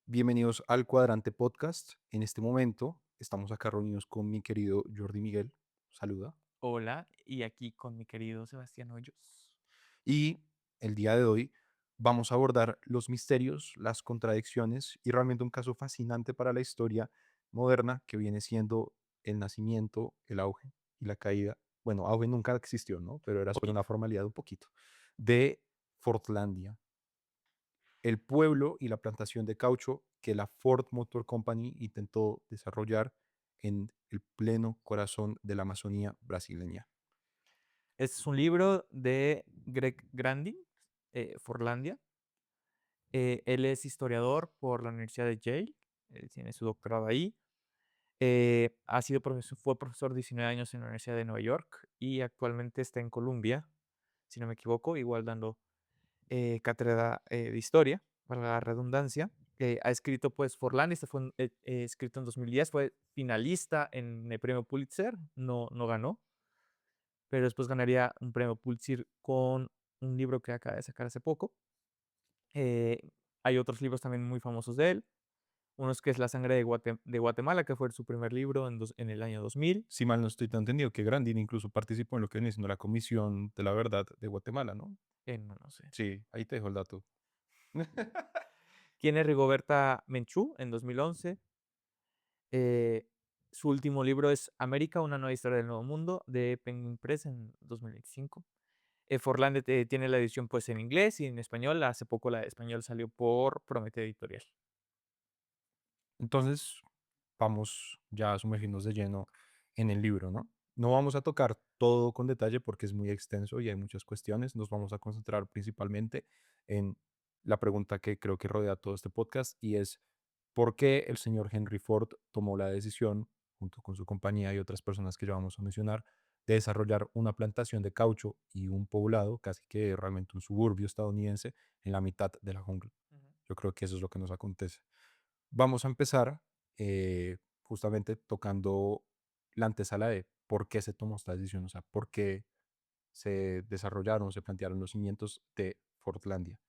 Bienvenidos al Cuadrante Podcast. En este momento estamos acá reunidos con mi querido Jordi Miguel. Saluda. Hola, y aquí con mi querido Sebastián Hoyos. Y el día de hoy vamos a abordar los misterios, las contradicciones y realmente un caso fascinante para la historia moderna que viene siendo el nacimiento, el auge y la caída. Bueno, auge nunca existió, ¿no? Pero era solo una Poquito. formalidad un poquito. De Fortlandia, el pueblo y la plantación de caucho que la Ford Motor Company intentó desarrollar en el pleno corazón de la Amazonía brasileña. Este es un libro de Greg Grandin, Forlandia. Él es historiador por la Universidad de Yale, él tiene su doctorado ahí. Fue profesor 19 años en la Universidad de Nueva York y actualmente está en Columbia, si no me equivoco, igual dando cátedra de historia, para la redundancia. Ha escrito pues Forlandia, este fue escrito en 2010, fue finalista en el premio Pulitzer, no ganó, pero después ganaría un premio Pulitzer con un libro que acaba de sacar hace poco. Eh, Hay otros libros también muy famosos de él. Uno es que es La sangre de Guatemala, que fue su primer libro en el año 2000. Si mal no estoy tan entendido, que Grandin incluso participó en lo que viene siendo la Comisión de la Verdad de Guatemala, ¿no? No sé. Sí, ahí te dejo el dato. ¿Quién es Rigoberta Menchú? En 2011. Eh, Su último libro es América, una nueva historia del Nuevo Mundo, de Penguin Press en 2025. Forlande tiene la edición pues en inglés y en español. Hace poco la de español salió por Promete Editorial. Entonces, vamos ya a sumergirnos de lleno en el libro, ¿no? No vamos a tocar todo con detalle porque es muy extenso y hay muchas cuestiones. Nos vamos a concentrar principalmente en la pregunta que creo que rodea todo este podcast y es ¿por qué el señor Henry Ford tomó la decisión, junto con su compañía y otras personas que ya vamos a mencionar, de desarrollar una plantación de caucho y un poblado, casi que realmente un suburbio estadounidense, en la mitad de la jungla? Ujú. Yo creo que eso es lo que nos acontece. Vamos a empezar justamente tocando la antesala de por qué se tomó esta decisión, o sea, por qué se desarrollaron, se plantearon los cimientos de Fortlandia.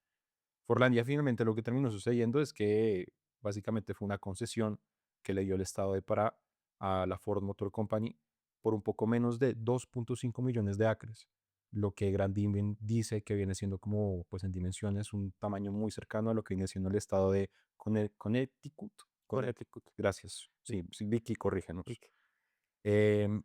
Fortlandia finalmente lo que terminó sucediendo es que básicamente fue una concesión que le dio el Estado de Pará a la Ford Motor Company por un poco menos de 2.5 millones de acres, lo que Grandin dice que viene siendo como, pues en dimensiones, un tamaño muy cercano a lo que viene siendo el estado de Connecticut. Connecticut. Gracias. Sí, Sí, sí, Vicky, corrígenos. Vic. Em,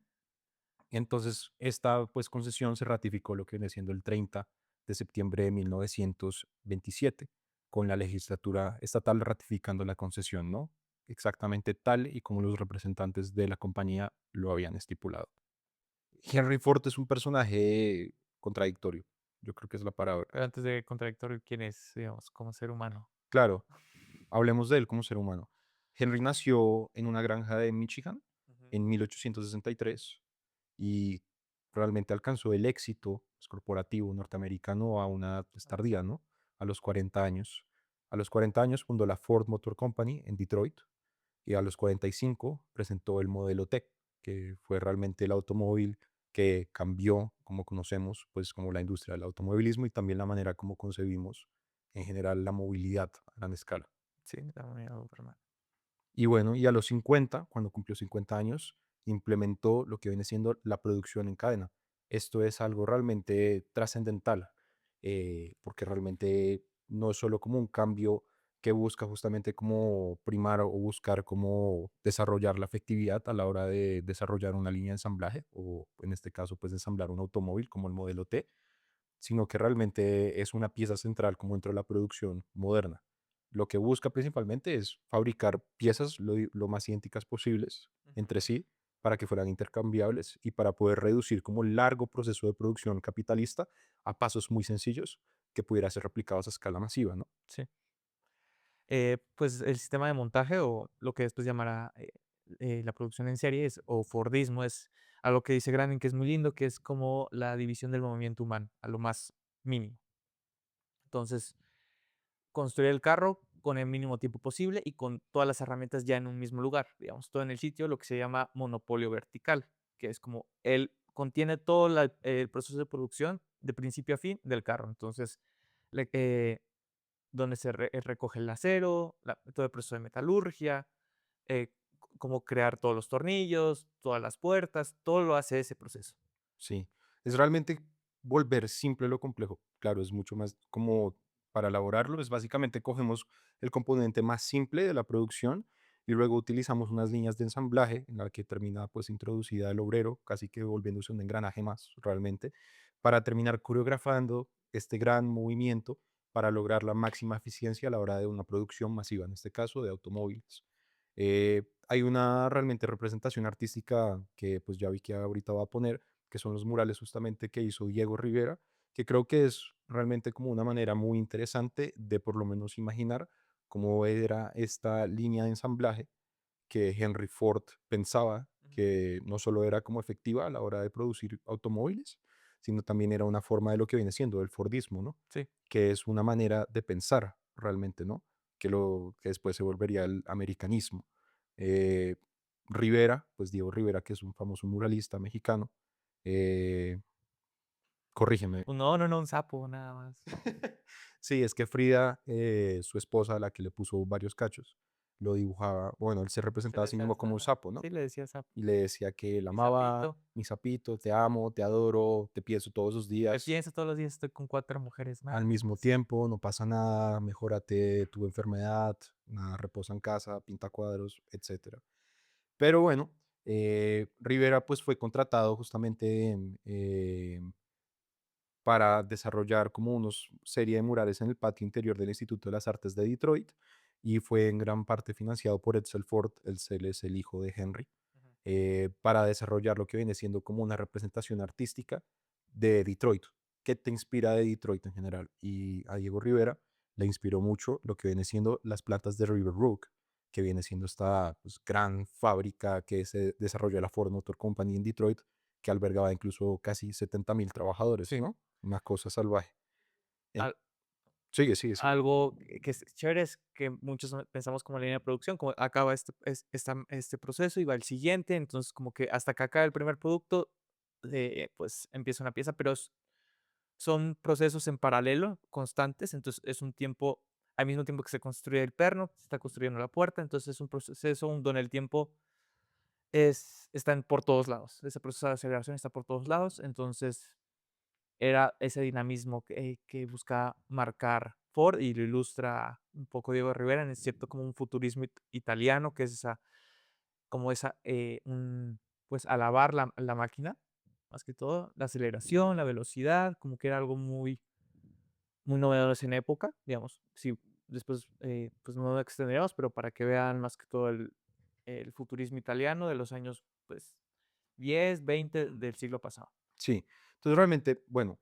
entonces, esta pues concesión se ratificó lo que viene siendo el 30 de septiembre de 1927, con la legislatura estatal ratificando la concesión, ¿no? Exactamente tal y como los representantes de la compañía lo habían estipulado. Henry Ford es un personaje contradictorio, yo creo que es la palabra. Pero antes de contradictorio, ¿quién es, digamos, como ser humano? Claro, hablemos de él como ser humano. Henry nació en una granja de Michigan Ujú. en 1863 y realmente alcanzó el éxito pues, corporativo norteamericano a una edad pues, Ah, sí. tardía, ¿no? A los 40 años. A los 40 años fundó la Ford Motor Company en Detroit y a los 45 presentó el modelo T, que fue realmente el automóvil que cambió, como conocemos, pues como la industria del automovilismo y también la manera como concebimos en general la movilidad a gran escala. Sí, la moneda Doberman. Y bueno, y a los 50, cuando cumplió 50 años, implementó lo que viene siendo la producción en cadena. Esto es algo realmente trascendental, porque realmente no es solo como un cambio que busca justamente como primar o buscar cómo desarrollar la efectividad a la hora de desarrollar una línea de ensamblaje, o en este caso, pues ensamblar un automóvil como el modelo T, sino que realmente es una pieza central como dentro de la producción moderna. Lo que busca principalmente es fabricar piezas lo más idénticas posibles entre Ujú. sí para que fueran intercambiables y para poder reducir como el largo proceso de producción capitalista a pasos muy sencillos que pudiera ser replicados a escala masiva, ¿no? Sí. Pues el sistema de montaje o lo que después llamará la producción en serie o Fordismo es algo que dice Granin que es muy lindo, que es como la división del movimiento humano a lo más mínimo. Entonces, construir el carro con el mínimo tiempo posible y con todas las herramientas ya en un mismo lugar, digamos, todo en el sitio, lo que se llama monopolio vertical, que es como él contiene todo el proceso de producción de principio a fin del carro. Entonces, le- eh, donde recoge el acero, todo el proceso de metalurgia, cómo crear todos los tornillos, todas las puertas, todo lo hace ese proceso. Sí, es realmente volver simple lo complejo. Claro, es mucho más como para elaborarlo, es básicamente cogemos el componente más simple de la producción y luego utilizamos unas líneas de ensamblaje en la que termina pues introducida el obrero, casi que volviéndose un engranaje más realmente, para terminar coreografando este gran movimiento para lograr la máxima eficiencia a la hora de una producción masiva, en este caso de automóviles. Hay una realmente representación artística que pues ya vi que ahorita va a poner, que son los murales justamente que hizo Diego Rivera, que creo que es realmente como una manera muy interesante de por lo menos imaginar cómo era esta línea de ensamblaje que Henry Ford pensaba Ujú. que no solo era como efectiva a la hora de producir automóviles, sino también era una forma de lo que viene siendo el Fordismo, ¿no? Sí. Que es una manera de pensar realmente, ¿no? Que después se volvería el americanismo. Eh, Rivera, pues Diego Rivera, que es un famoso muralista mexicano, eh, corrígeme. No, no, no, un sapo, nada más. Sí, es que Frida, su esposa, la que le puso varios cachos, lo dibujaba, bueno, él se Se representaba le a sí decía mismo como un sa sapo, ¿no? Sí, le decía sapo. Y le decía que la Mi amaba, sapito. mi sapito, te amo, te adoro, te pienso todos los Te días, pienso todos los días, estoy con 4 mujeres al más. mismo tiempo, no pasa nada, mejórate tu enfermedad, nada, reposa en casa, pinta cuadros, etcétera. Pero bueno, Rivera pues fue contratado justamente para desarrollar como una serie de murales en el patio interior del Instituto de las Artes de Detroit y fue en gran parte financiado por Edsel Ford, él es el hijo de Henry, Ujú. para desarrollar lo que viene siendo como una representación artística de Detroit. ¿Qué te inspira de Detroit en general? Y a Diego Rivera le inspiró mucho lo que viene siendo las plantas de River Oak, que viene siendo esta pues, gran fábrica que se desarrolló la Ford Motor Company en Detroit, que albergaba incluso casi 70.000 trabajadores, Sí. ¿no? Una cosa salvaje. En- Al Sigue, sigue, sigue. Algo que es chévere es que muchos pensamos como línea de producción, como acaba este proceso y va el siguiente, entonces como que hasta que acaba el primer producto, pues empieza una pieza, pero son procesos en paralelo, constantes, entonces es un tiempo, al mismo tiempo que se construye el perno, se está construyendo la puerta, entonces es un proceso donde el tiempo está por todos lados, ese proceso de aceleración está por todos lados, entonces era ese dinamismo que busca marcar Ford y lo ilustra un poco Diego Rivera, en cierto como un futurismo italiano, que es pues alabar la máquina, más que todo, la aceleración, la velocidad, como que era algo muy novedoso en época, digamos. Sí, después pues no nos extenderemos, pero para que vean más que todo el futurismo italiano de los años pues 10, 20 del siglo pasado. Sí, entonces realmente, bueno,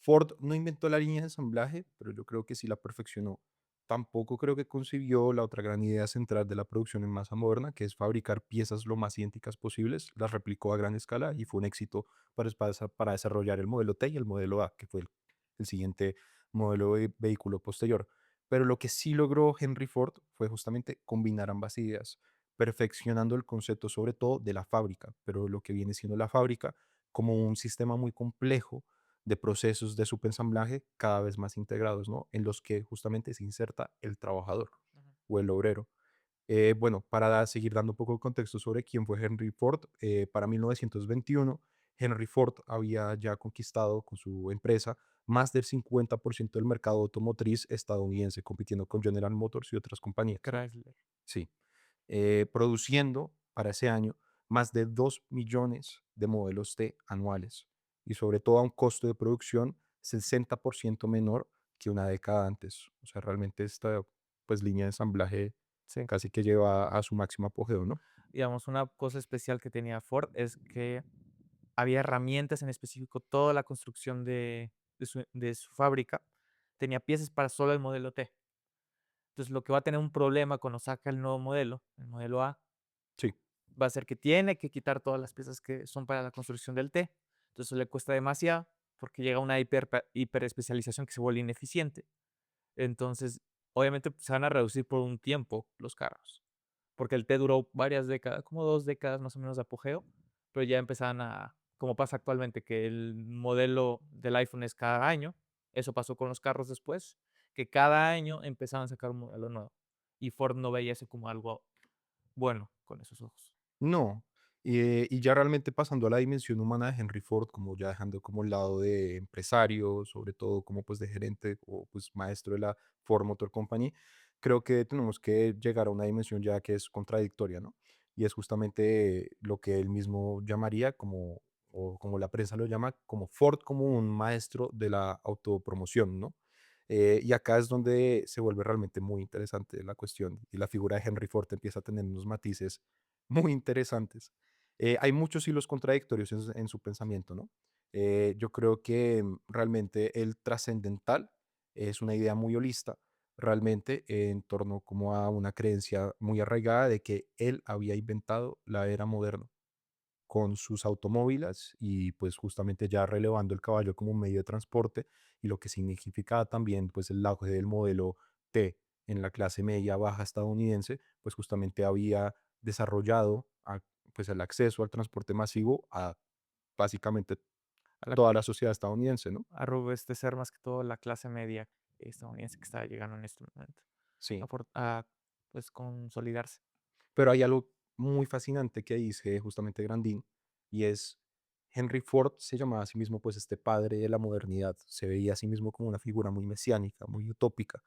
Ford no inventó la línea de ensamblaje, pero yo creo que sí la perfeccionó. Tampoco creo que concibió la otra gran idea central de la producción en masa moderna, que es fabricar piezas lo más idénticas posibles. Las replicó a gran escala y fue un éxito para desarrollar el modelo T y el modelo A, que fue el siguiente modelo de vehículo posterior. Pero lo que sí logró Henry Ford fue justamente combinar ambas ideas, perfeccionando el concepto sobre todo de la fábrica, pero lo que viene siendo la fábrica como un sistema muy complejo de procesos de subensamblaje cada vez más integrados, ¿no? En los que justamente se inserta el trabajador Ujú. o el obrero. Bueno, para seguir dando un poco de contexto sobre quién fue Henry Ford, para 1921 Henry Ford había ya conquistado con su empresa más del 50% del mercado automotriz estadounidense, compitiendo con General Motors y otras compañías, ¿no? Chrysler. Sí, produciendo para ese año más de 2 millones de modelos T anuales y sobre todo a un costo de producción 60% menor que una década antes. O sea, realmente esta pues línea de ensamblaje Sí. casi que lleva a su máximo apogeo, ¿no? Digamos, una cosa especial que tenía Ford es que había herramientas, en específico, toda la construcción de su fábrica tenía piezas para solo el modelo T. Entonces, lo que va a tener un problema cuando saca el nuevo modelo, el modelo A, Sí, va a ser que tiene que quitar todas las piezas que son para la construcción del T. Entonces, eso le cuesta demasiado porque llega a una hiperespecialización que se vuelve ineficiente. Entonces, obviamente, se van a reducir por un tiempo los carros, porque el T duró varias décadas, como 2 décadas más o menos de apogeo, pero ya empezaban como pasa actualmente, que el modelo del iPhone es cada año, eso pasó con los carros después, que cada año empezaban a sacar un modelo nuevo, y Ford no veía eso como algo bueno con esos ojos. No, y ya realmente pasando a la dimensión humana de Henry Ford, como ya dejando como el lado de empresario, sobre todo como pues de gerente o pues maestro de la Ford Motor Company, creo que tenemos que llegar a una dimensión ya que es contradictoria, ¿no? Y es justamente lo que él mismo llamaría como, o como la prensa lo llama, como Ford como un maestro de la autopromoción, ¿no? Y acá es donde se vuelve realmente muy interesante la cuestión y la figura de Henry Ford empieza a tener unos matices muy interesantes. Hay muchos hilos contradictorios en su pensamiento, ¿no? Yo creo que realmente el trascendental es una idea muy holista, realmente en torno como a una creencia muy arraigada de que él había inventado la era moderna con sus automóviles y pues justamente ya relevando el caballo como un medio de transporte y lo que significaba también pues el auge del modelo T en la clase media baja estadounidense, pues justamente había desarrollado pues el acceso al transporte masivo a básicamente A la toda que la sociedad estadounidense, ¿no? a robustecer más que todo la clase media estadounidense que estaba llegando en este momento, Sí. a, pues, consolidarse. Pero hay algo muy fascinante que dice justamente Grandin, y es Henry Ford se llamaba a sí mismo pues este padre de la modernidad, se veía a sí mismo como una figura muy mesiánica, muy utópica,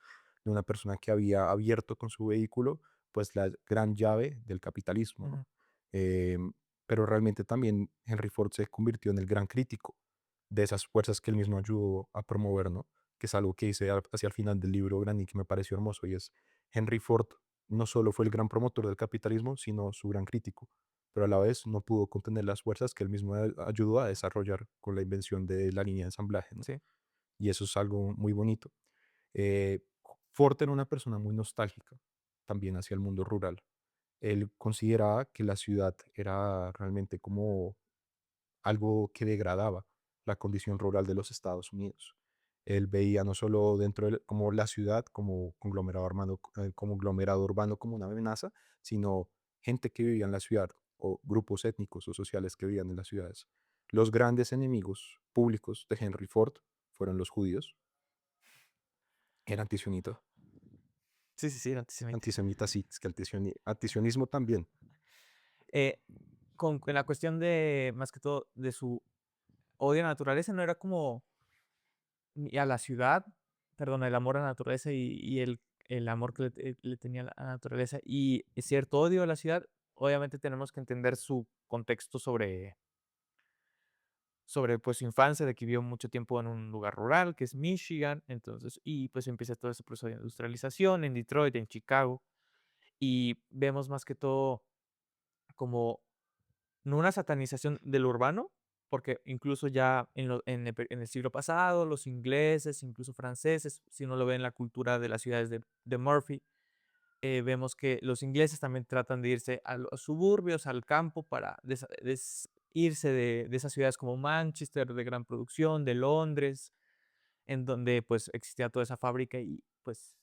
de una persona que había abierto con su vehículo pues la gran llave del capitalismo, ¿no? Ujú. Em, pero realmente también Henry Ford se convirtió en el gran crítico de esas fuerzas que él mismo ayudó a promover, ¿no? Que es algo que dice hacia el final del libro Grandin que me pareció hermoso, y es Henry Ford no solo fue el gran promotor del capitalismo, sino su gran crítico, pero a la vez no pudo contener las fuerzas que él mismo ayudó a desarrollar con la invención de la línea de ensamblaje, ¿no? Sí, Y eso es algo muy bonito. Eh, Ford era una persona muy nostálgica también hacia el mundo rural. Él consideraba que la ciudad era realmente como algo que degradaba la condición rural de los Estados Unidos. Él veía no solo dentro de como la ciudad, como conglomerado urbano como una amenaza, sino gente que vivía en la ciudad o grupos étnicos o sociales que vivían en las ciudades. Los grandes enemigos públicos de Henry Ford fueron los judíos, el antisionito, sí, sí, sí, era antisemita. antisemita sí, es que antisionismo también. Eh, con la cuestión de, más que todo, de su odio a la naturaleza, no era como ni a la ciudad, perdón, el amor a la naturaleza y el amor que le tenía a la naturaleza y cierto odio a la ciudad, obviamente tenemos que entender su contexto sobre, pues, su infancia, de que vivió mucho tiempo en un lugar rural, que es Michigan, entonces, y pues empieza todo ese proceso de industrialización en Detroit, en Chicago, y vemos más que todo como no una satanización del urbano, porque incluso ya en el siglo pasado, los ingleses, incluso franceses, si uno lo ve en la cultura de las ciudades de Murphy, vemos que los ingleses también tratan de irse a los suburbios, al campo, para irse de esas ciudades como Manchester, de gran producción, de Londres, en donde pues existía toda esa fábrica y pues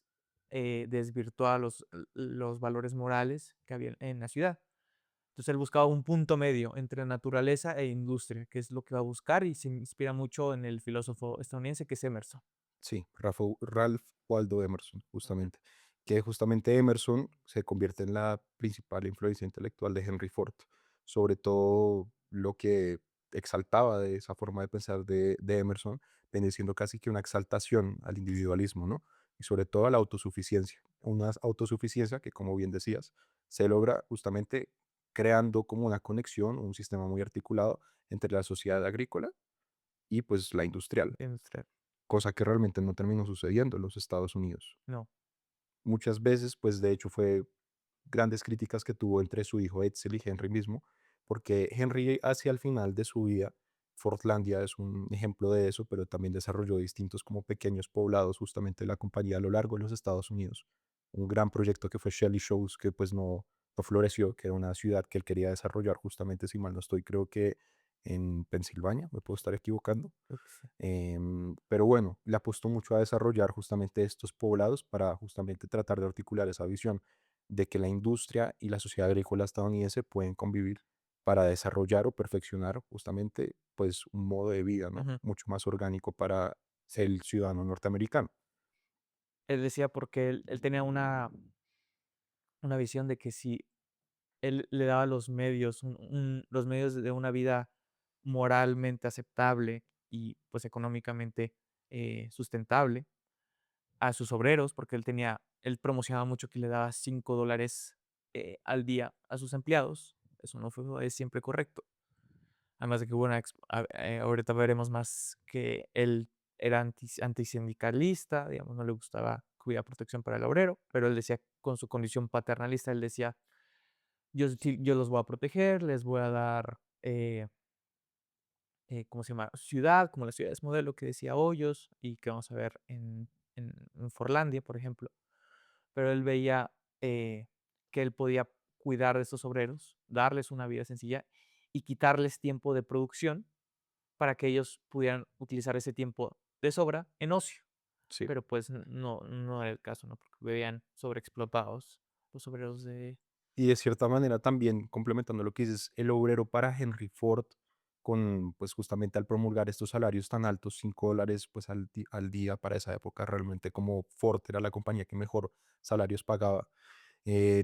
desvirtuaba los valores morales que había en la ciudad. Entonces él buscaba un punto medio entre naturaleza e industria, que es lo que va a buscar y se inspira mucho en el filósofo estadounidense que es Emerson. Sí, Ralph Waldo Emerson, justamente. Que justamente Emerson se convierte en la principal influencia intelectual de Henry Ford, sobre todo lo que exaltaba de esa forma de pensar de Emerson, viene siendo casi que una exaltación al individualismo, ¿no? Y sobre todo a la autosuficiencia. Una autosuficiencia que, como bien decías, se logra justamente creando como una conexión, un sistema muy articulado entre la sociedad agrícola y pues la industrial, Industrial. cosa que realmente no terminó sucediendo en los Estados Unidos. No, Muchas veces, pues de hecho fue grandes críticas que tuvo entre su hijo Edsel y Henry mismo, porque Henry hacia el final de su vida, Fordlandia es un ejemplo de eso, pero también desarrolló distintos como pequeños poblados justamente de la compañía a lo largo de los Estados Unidos. Un gran proyecto que fue Shelley Shows, que pues no floreció, que era una ciudad que él quería desarrollar justamente, si mal no estoy, creo que en Pensilvania, me puedo estar equivocando. creo que sí. Pero bueno, le apostó mucho a desarrollar justamente estos poblados para justamente tratar de articular esa visión de que la industria y la sociedad agrícola estadounidense pueden convivir para desarrollar o perfeccionar justamente pues un modo de vida, ¿no? Ujú. Mucho más orgánico para ser el ciudadano norteamericano. él decía porque él tenía una visión de que si él le daba los medios, los medios de una vida moralmente aceptable y pues económicamente sustentable a sus obreros, porque él promocionaba mucho que le daba $5 al día a sus empleados. Eso no fue es siempre correcto. Además de que hubo ahorita veremos más que él era antisindicalista, digamos, no le gustaba que hubiera protección para el obrero, pero él decía, con su condición paternalista, él decía, yo los voy a proteger, les voy a dar, ¿cómo se llama? Ciudad, como las ciudades modelo que decía Hoyos y que vamos a ver en Forlandia, por ejemplo. Pero él veía que él podía cuidar de estos obreros, darles una vida sencilla y quitarles tiempo de producción para que ellos pudieran utilizar ese tiempo de sobra en ocio. Sí. Pero pues no era el caso, ¿no? Porque veían sobreexplotados los obreros de... Y de cierta manera también, complementando lo que dices, el obrero para Henry Ford, con pues justamente al promulgar estos salarios tan altos, $5 pues al día para esa época, realmente como Ford era la compañía que mejor salarios pagaba.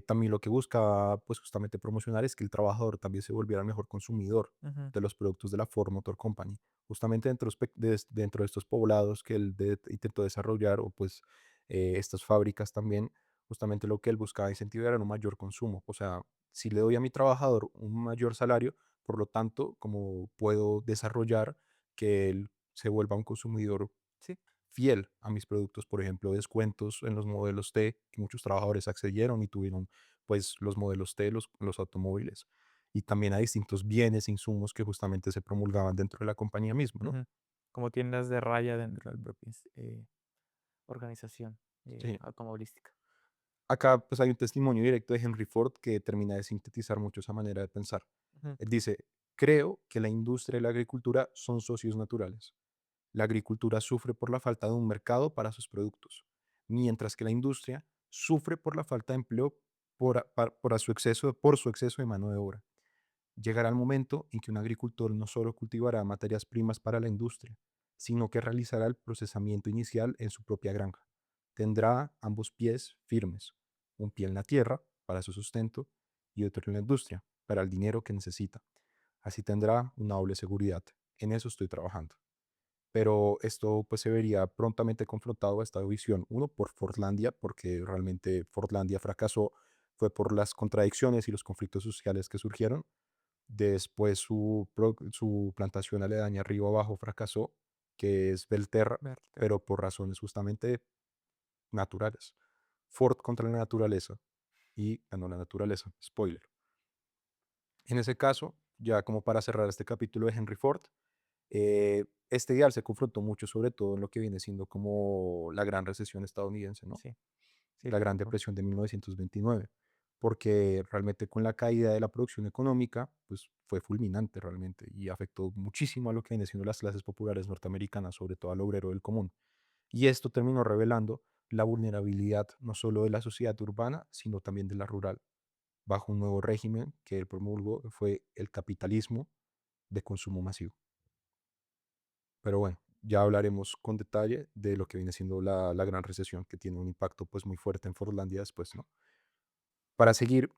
También lo que buscaba pues justamente promocionar es que el trabajador también se volviera el mejor consumidor Ujú, de los productos de la Ford Motor Company. Justamente dentro de estos poblados que él intentó desarrollar, o pues estas fábricas también, justamente lo que él buscaba incentivar era un mayor consumo. O sea, si le doy a mi trabajador un mayor salario, por lo tanto, como puedo desarrollar que él se vuelva un consumidor sí, fiel a mis productos, por ejemplo, descuentos en los modelos T, que muchos trabajadores accedieron y tuvieron pues los modelos T, los automóviles, y también a distintos bienes e insumos que justamente se promulgaban dentro de la compañía misma, ¿no? ujú. Como tiendas de raya dentro de la propia organización Sí. automovilística. Acá pues hay un testimonio directo de Henry Ford que termina de sintetizar mucho esa manera de pensar. Ujú, Él dice, creo que la industria y la agricultura son socios naturales. La agricultura sufre por la falta de un mercado para sus productos, mientras que la industria sufre por la falta de empleo por su exceso de mano de obra. Llegará el momento en que un agricultor no solo cultivará materias primas para la industria, sino que realizará el procesamiento inicial en su propia granja. Tendrá ambos pies firmes, un pie en la tierra para su sustento y otro en la industria para el dinero que necesita. Así tendrá una doble seguridad. En eso estoy trabajando. Pero esto pues se vería prontamente confrontado a esta visión. Uno, por Fordlandia, porque realmente Fordlandia fracasó, fue por las contradicciones y los conflictos sociales que surgieron. Después su plantación aledaña río abajo fracasó, que es Belterra, verte. pero por razones justamente naturales. Ford contra la naturaleza y ganó la naturaleza. Spoiler. En ese caso, ya como para cerrar este capítulo de Henry Ford, este ideal se confrontó mucho, sobre todo en lo que viene siendo como la gran recesión estadounidense, ¿no? Sí, sí, La Gran claro. Depresión de 1929, porque realmente con la caída de la producción económica, pues fue fulminante realmente y afectó muchísimo a lo que viene siendo las clases populares norteamericanas, sobre todo al obrero del común. Y esto terminó revelando la vulnerabilidad no solo de la sociedad urbana, sino también de la rural, bajo un nuevo régimen que él promulgó, fue el capitalismo de consumo masivo. Pero bueno, ya hablaremos con detalle de lo que viene siendo la gran recesión, que tiene un impacto pues muy fuerte en Forlandia después, ¿no? Para seguir,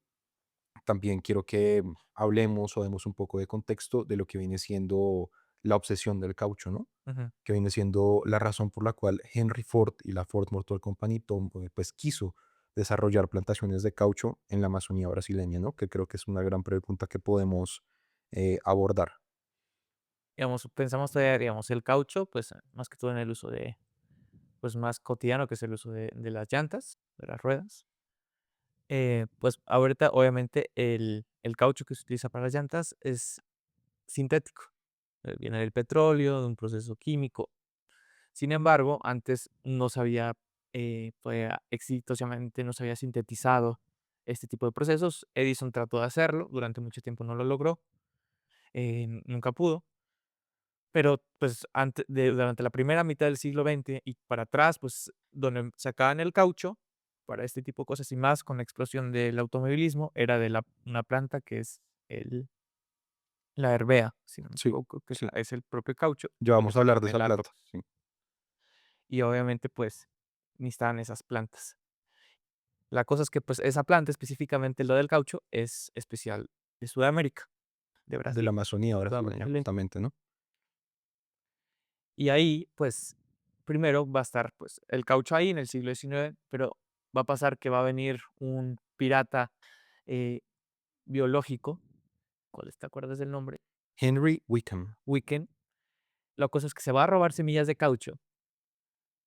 también quiero que hablemos o demos un poco de contexto de lo que viene siendo la obsesión del caucho, ¿no? Ujú. Que viene siendo la razón por la cual Henry Ford y la Ford Motor Company pues quiso desarrollar plantaciones de caucho en la Amazonía brasileña, ¿no? Que creo que es una gran pregunta que podemos abordar. Digamos, pensamos todavía, digamos, el caucho, pues más que todo en el uso pues más cotidiano, que es el uso de las llantas, de las ruedas. Pues ahorita, obviamente, el caucho que se utiliza para las llantas es sintético. Viene del petróleo, de un proceso químico. Sin embargo, antes no se había, exitosamente no se había sintetizado este tipo de procesos. Edison trató de hacerlo, durante mucho tiempo no lo logró, nunca pudo. Pero, pues, durante la primera mitad del siglo XX y para atrás, pues, donde sacaban el caucho para este tipo de cosas, y más con la explosión del automovilismo, era de una planta que es la Hevea, si no me Sí, equivoco, que es sí. es el propio caucho, Ya el que vamos a se hablar usa de en el esa planta. látex. Sí, Y obviamente, pues, necesitaban esas plantas. La cosa es que, pues, esa planta, específicamente lo del caucho, es especial de Sudamérica, de De la Brasil, Amazonía brasileña, Sudamérica. justamente, ¿no? Y ahí, pues, primero va a estar, pues, el caucho ahí en el siglo XIX, pero va a pasar que va a venir un pirata, eh, biológico, ¿cuál te acuerdas del nombre? Henry Wickham. Weekend. La cosa es que se va a robar semillas de caucho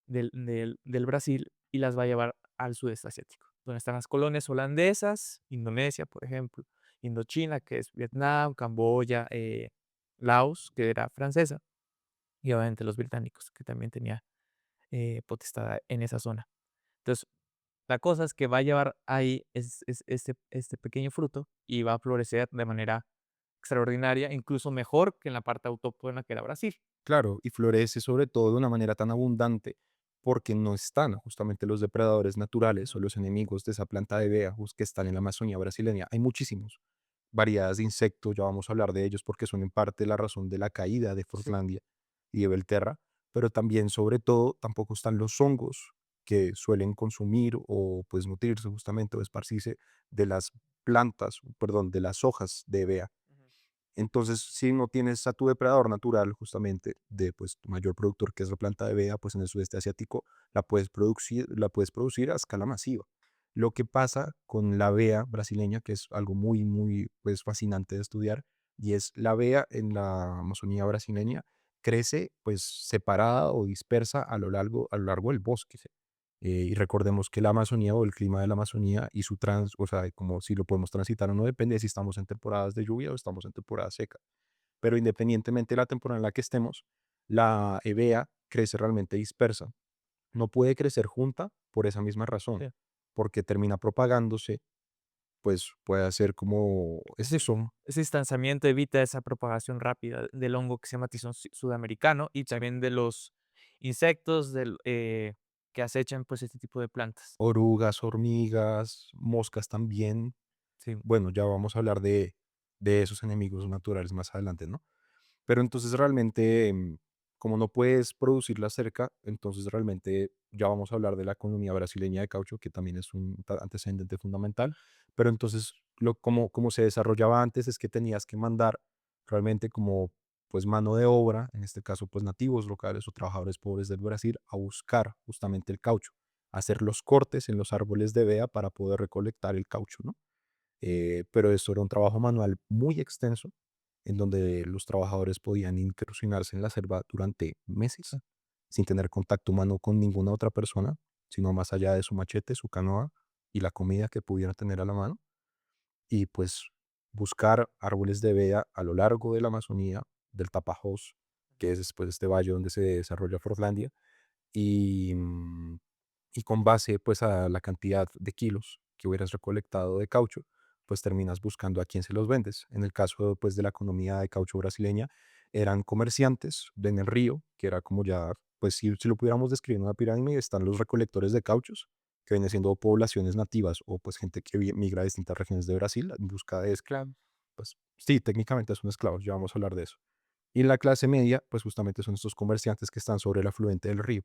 del Brasil y las va a llevar al sudeste asiático, donde están las colonias holandesas, Indonesia, por ejemplo, Indochina, que es Vietnam, Camboya, Laos, que era francesa, y obviamente los británicos, que también tenía potestad en esa zona. Entonces, la cosa es que va a llevar ahí este pequeño fruto y va a florecer de manera extraordinaria, incluso mejor que en la parte autóctona que era Brasil. Claro, y florece sobre todo de una manera tan abundante porque no están justamente los depredadores naturales o Ujú. los enemigos de esa planta de Beajus que están en la Amazonía brasileña. Hay muchísimos variedades de insectos, ya vamos a hablar de ellos porque son en parte la razón de la caída de Sí. Fortlandia y de Belterra, pero también, sobre todo, tampoco están los hongos que suelen consumir o pues nutrirse justamente o esparcirse de las plantas, perdón, de las hojas de Bea. Ujú. Entonces, si no tienes a tu depredador natural, justamente, de pues tu mayor productor, que es la planta de Bea, pues en el sudeste asiático la puedes producir a escala masiva. Lo que pasa con la Bea brasileña, que es algo muy, muy pues, fascinante de estudiar, y es la Bea en la Amazonía brasileña crece pues separada o dispersa a lo largo del bosque. Y recordemos que la Amazonía o el clima de la Amazonía y su o sea, como si lo podemos transitar o no, depende de si estamos en temporadas de lluvia o estamos en temporada seca. Pero independientemente de la temporada en la que estemos, la hevea crece realmente dispersa. No puede crecer junta por esa misma razón, Sí. porque termina propagándose, pues puede hacer como, es Ese eso, ese distanciamiento evita esa propagación rápida del hongo que se llama tizón sudamericano y también de los insectos que acechan, pues, este tipo de plantas. orugas, hormigas, moscas también. Sí, Bueno, ya vamos a hablar de esos enemigos naturales más adelante, ¿no? Pero entonces realmente, como no puedes producirla cerca, entonces realmente ya vamos a hablar de la economía brasileña de caucho, que también es un antecedente fundamental. Pero entonces, como se desarrollaba antes, es que tenías que mandar realmente como pues mano de obra, en este caso pues nativos locales o trabajadores pobres del Brasil, a buscar justamente el caucho, hacer los cortes en los árboles de vea para poder recolectar el caucho, ¿no? Pero esto era un trabajo manual muy extenso, en donde los trabajadores podían incursionarse en la selva durante sí. meses, sin tener contacto humano con ninguna otra persona, sino más allá de su machete, su canoa y la comida que pudieran tener a la mano, y pues buscar árboles de vea a lo largo de la Amazonía, del Tapajós, que es después este valle donde se desarrolla Fortlandia, y, y con base pues a la cantidad de kilos que hubieras recolectado de caucho, pues terminas buscando a quién se los vendes. En el caso pues de la economía de caucho brasileña, eran comerciantes en el río, que era como ya, pues si lo pudiéramos describir en una pirámide, están los recolectores de cauchos, que vienen siendo poblaciones nativas o pues gente que migra a distintas regiones de Brasil en busca de, Claro. pues sí, técnicamente son esclavos, ya vamos a hablar de eso. Y la clase media, pues justamente son estos comerciantes que están sobre el afluente del río,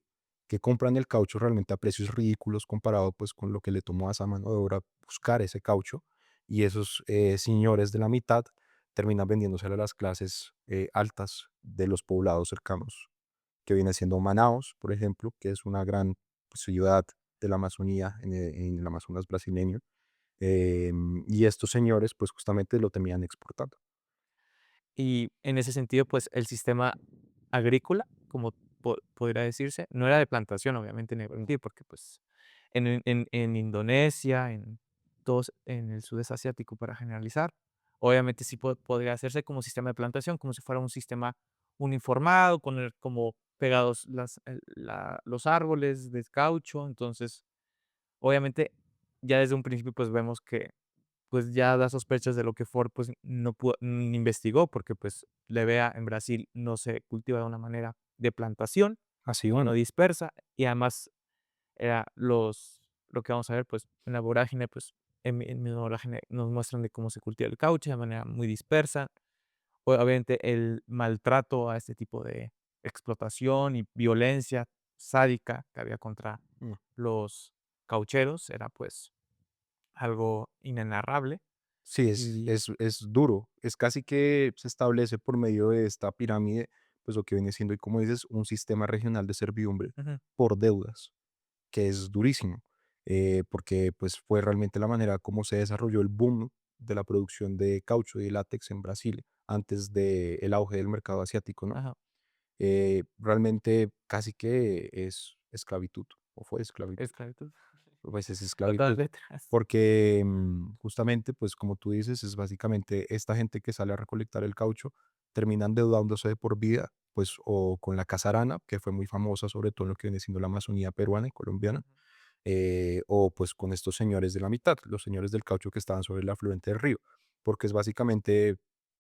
que compran el caucho realmente a precios ridículos comparado pues con lo que le tomó a esa mano de obra buscar ese caucho. Y esos señores de la mitad terminan vendiéndoselo a las clases altas de los poblados cercanos, que viene siendo Manaos, por ejemplo, que es una gran pues, ciudad de la Amazonía, en el Amazonas brasileño. Y estos señores pues justamente lo terminan exportando. Y en ese sentido, pues, el sistema agrícola, como podría decirse, no era de plantación, obviamente, ni de cultivo, porque, pues, en Indonesia, en el sudeste asiático, para generalizar, obviamente sí podría hacerse como sistema de plantación, como si fuera un sistema uniformado, con como pegados los árboles de caucho. Entonces, obviamente, ya desde un principio, pues, vemos que pues, ya da sospechas de lo que Ford, pues, no pudo investigó, porque, pues, la hevea en Brasil no se cultiva de una manera de plantación, Así, sino bueno, dispersa, y además lo que vamos a ver, pues, en la vorágine, pues, en mi vorágine nos muestran de cómo se cultiva el caucho de manera muy dispersa. Obviamente, el maltrato a este tipo de explotación y violencia sádica que había contra Mm. los caucheros era pues algo inenarrable Sí, y es duro. Es casi que se establece por medio de esta pirámide, pues lo que viene siendo, y como dices, un sistema regional de servidumbre ujú, por deudas, que es durísimo, porque pues fue realmente la manera como se desarrolló el boom de la producción de caucho y látex en Brasil antes del auge del mercado asiático, ¿no? ajá, Realmente casi que es esclavitud, o fue esclavitud, esclavitud, pues es con todas esclavitud, las letras. porque justamente, pues como tú dices, es básicamente esta gente que sale a recolectar el caucho, terminan endeudándose de por vida, pues o con la casarana, que fue muy famosa, sobre todo en lo que viene siendo la Amazonía peruana y colombiana, Ujú, o pues con estos señores de la mitad, los señores del caucho que estaban sobre el afluente del río, porque es básicamente,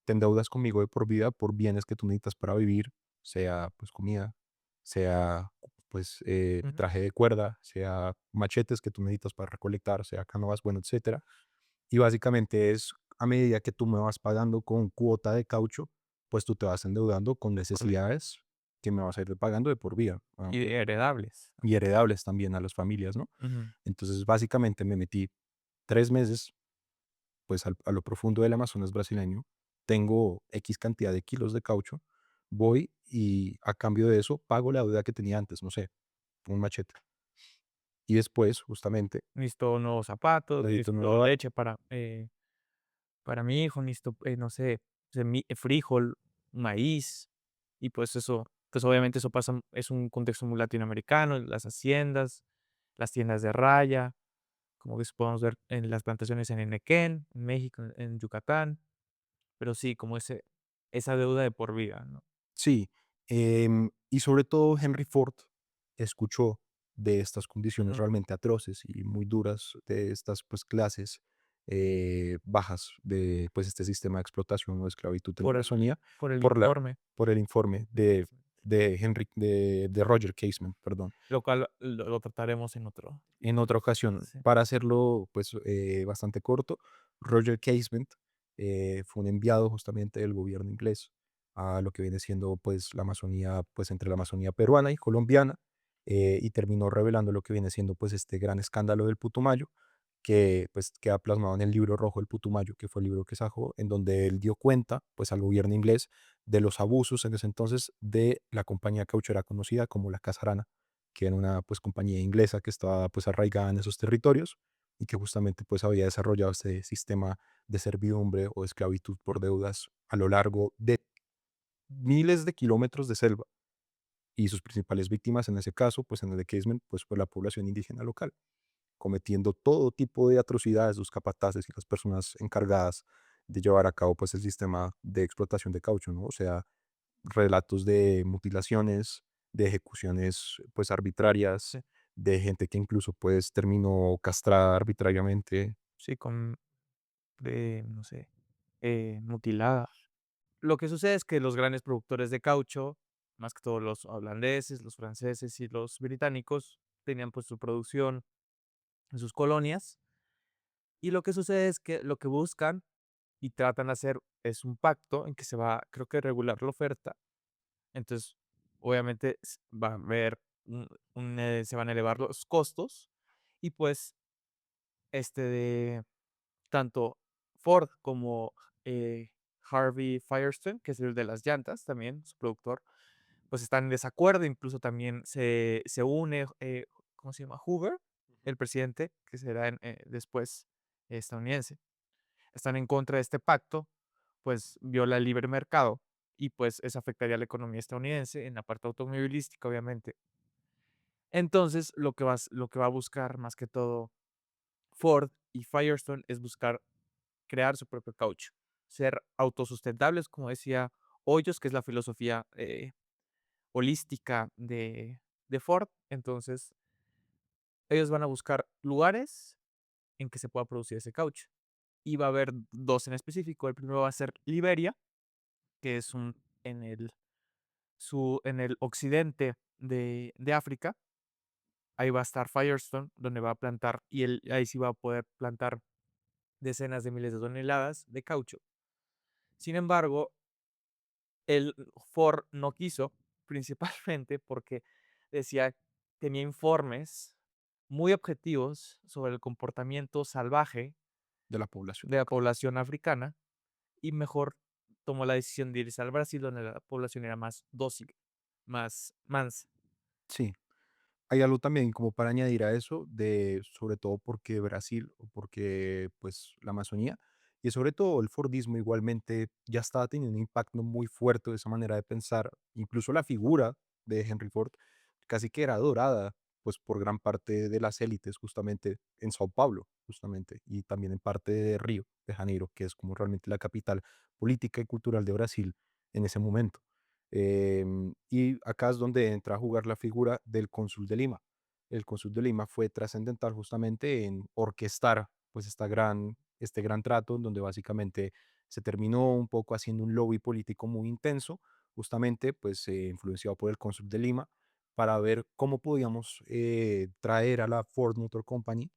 te endeudas conmigo de por vida por bienes que tú necesitas para vivir, sea pues comida, sea pues ujú, traje de cuerda, sea machetes que tú necesitas para recolectar, sea canoas, bueno, etcétera. Y básicamente es a medida que tú me vas pagando con cuota de caucho, pues tú te vas endeudando con por ley. necesidades que me vas a ir pagando de por vida. Y heredables. Y heredables también a las familias, ¿no? Ujú, Entonces, básicamente me metí 3 meses, pues, a lo profundo del Amazonas brasileño, tengo X cantidad de kilos de caucho, voy y a cambio de eso pago la deuda que tenía antes, no sé, un machete. Y después, justamente, necesito nuevos zapatos, necesito necesito nueva leche para mi hijo, necesito, no sé, frijol, maíz, y pues eso, pues obviamente eso pasa, es un contexto muy latinoamericano, las haciendas, las tiendas de raya, como que podemos ver en las plantaciones en Enequén, en México, en Yucatán, pero sí, como esa deuda de por vida, ¿no? sí, y sobre todo Henry Ford escuchó de estas condiciones Ujú. realmente atroces y muy duras de estas, pues, clases, bajas de, pues, este sistema de explotación o esclavitud en la Por el, Amazonía por el por la informe, por el informe de Roger Casement, perdón. lo cual lo trataremos en otro. En otra ocasión, Sí. para hacerlo, pues, bastante corto, Roger Casement, fue un enviado justamente del gobierno inglés a lo que viene siendo, pues, la Amazonía, pues, entre la Amazonía peruana y colombiana, y terminó revelando lo que viene siendo, pues, este gran escándalo del Putumayo, que, pues, queda plasmado en el Libro Rojo del Putumayo, que fue el libro que sacó, en donde él dio cuenta, pues, al gobierno inglés de los abusos en ese entonces de la compañía cauchera conocida como la Casarana, que era una, pues, compañía inglesa que estaba, pues, arraigada en esos territorios y que justamente, pues, había desarrollado este sistema de servidumbre o esclavitud por deudas a lo largo de miles de kilómetros de selva. Y sus principales víctimas en ese caso, pues, en el de Casement, pues, fue la población indígena local, cometiendo todo tipo de atrocidades, los capataces y las personas encargadas de llevar a cabo, pues, el sistema de explotación de caucho, ¿no? O sea, relatos de mutilaciones, de ejecuciones, pues, arbitrarias, Sí, de gente que incluso, pues, terminó castrada arbitrariamente. sí, no sé, mutilada. Lo que sucede es que los grandes productores de caucho, más que todos los holandeses, los franceses y los británicos, tenían pues su producción en sus colonias. Y lo que sucede es que lo que buscan y tratan de hacer es un pacto en que se va, creo que regular la oferta. Entonces, obviamente va a haber se van a elevar los costos y pues de tanto Ford como Harvey Firestone, que es el de las llantas también, su productor, pues están en desacuerdo, incluso también se une, ¿cómo se llama? Hoover, el presidente, que será después estadounidense. Están en contra de este pacto, pues viola el libre mercado y pues eso afectaría a la economía estadounidense en la parte automovilística, obviamente. Entonces, lo que va a buscar más que todo Ford y Firestone es buscar crear su propio caucho, ser autosustentables, como decía Hoyos, que es la filosofía holística de Ford. Entonces, ellos van a buscar lugares en que se pueda producir ese caucho. Y va a haber dos en específico. El primero va a ser Liberia, que es en el occidente de África. Ahí va a estar Firestone, donde va a plantar, y ahí sí va a poder plantar decenas de miles de toneladas de caucho. Sin embargo, el Ford no quiso, principalmente porque decía, tenía informes muy objetivos sobre el comportamiento salvaje de la población de la local. población africana y mejor tomó la decisión de irse al Brasil, donde la población era más dócil, más mansa. Sí. Hay algo también como para añadir a eso, de sobre todo porque Brasil o porque pues la Amazonía y sobre todo el Fordismo igualmente ya estaba teniendo un impacto muy fuerte de esa manera de pensar, incluso la figura de Henry Ford casi que era adorada pues por gran parte de las élites justamente en Sao Paulo, justamente, y también en parte de Río de Janeiro, que es como realmente la capital política y cultural de Brasil en ese momento. Y acá es donde entra a jugar la figura del cónsul de Lima. El cónsul de Lima fue trascendental justamente en orquestar pues este gran trato en donde básicamente se terminó un poco haciendo un lobby político muy intenso, justamente pues influenciado por el cónsul de Lima, para ver cómo podíamos traer a la Ford Motor Company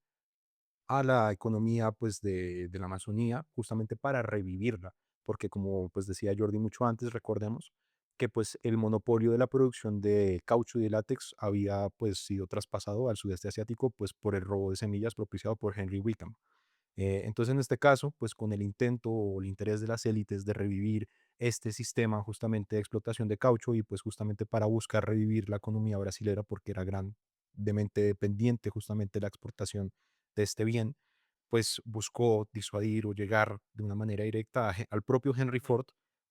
a la economía pues de la Amazonía justamente para revivirla, porque como pues decía Jordi mucho antes, recordemos que pues el monopolio de la producción de caucho y de látex había pues sido traspasado al sudeste asiático pues por el robo de semillas propiciado por Henry Wickham. Entonces, en este caso, pues con el intento o el interés de las élites de revivir este sistema justamente de explotación de caucho y pues justamente para buscar revivir la economía brasilera porque era grandemente dependiente justamente de la exportación de este bien, pues buscó disuadir o llegar de una manera directa al propio Henry Ujú. Ford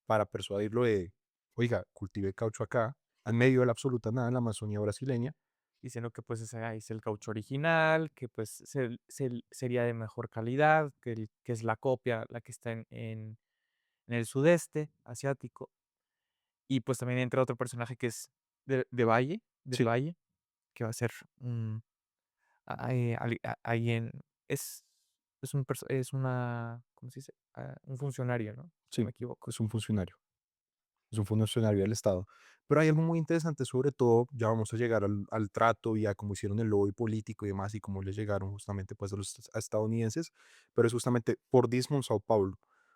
para persuadirlo de, oiga, cultive caucho acá, en medio de la absoluta nada en la Amazonía brasileña. Diciendo que, pues, ese ahí es el caucho original, que, pues, sería de mejor calidad, que es la copia la que está en el sudeste asiático. Y, pues, también entra otro personaje que es de Valle, del Sí, Valle, que va a ser, alguien es es una, ¿cómo se dice? Un funcionario, ¿no? Si no sí, me equivoco. es un funcionario. Es un funcionario del Estado. Pero hay algo muy interesante, sobre todo, ya vamos a llegar al trato y a cómo hicieron el lobby político y demás, y cómo les llegaron justamente pues a los estadounidenses, pero es justamente por en Sao Paulo.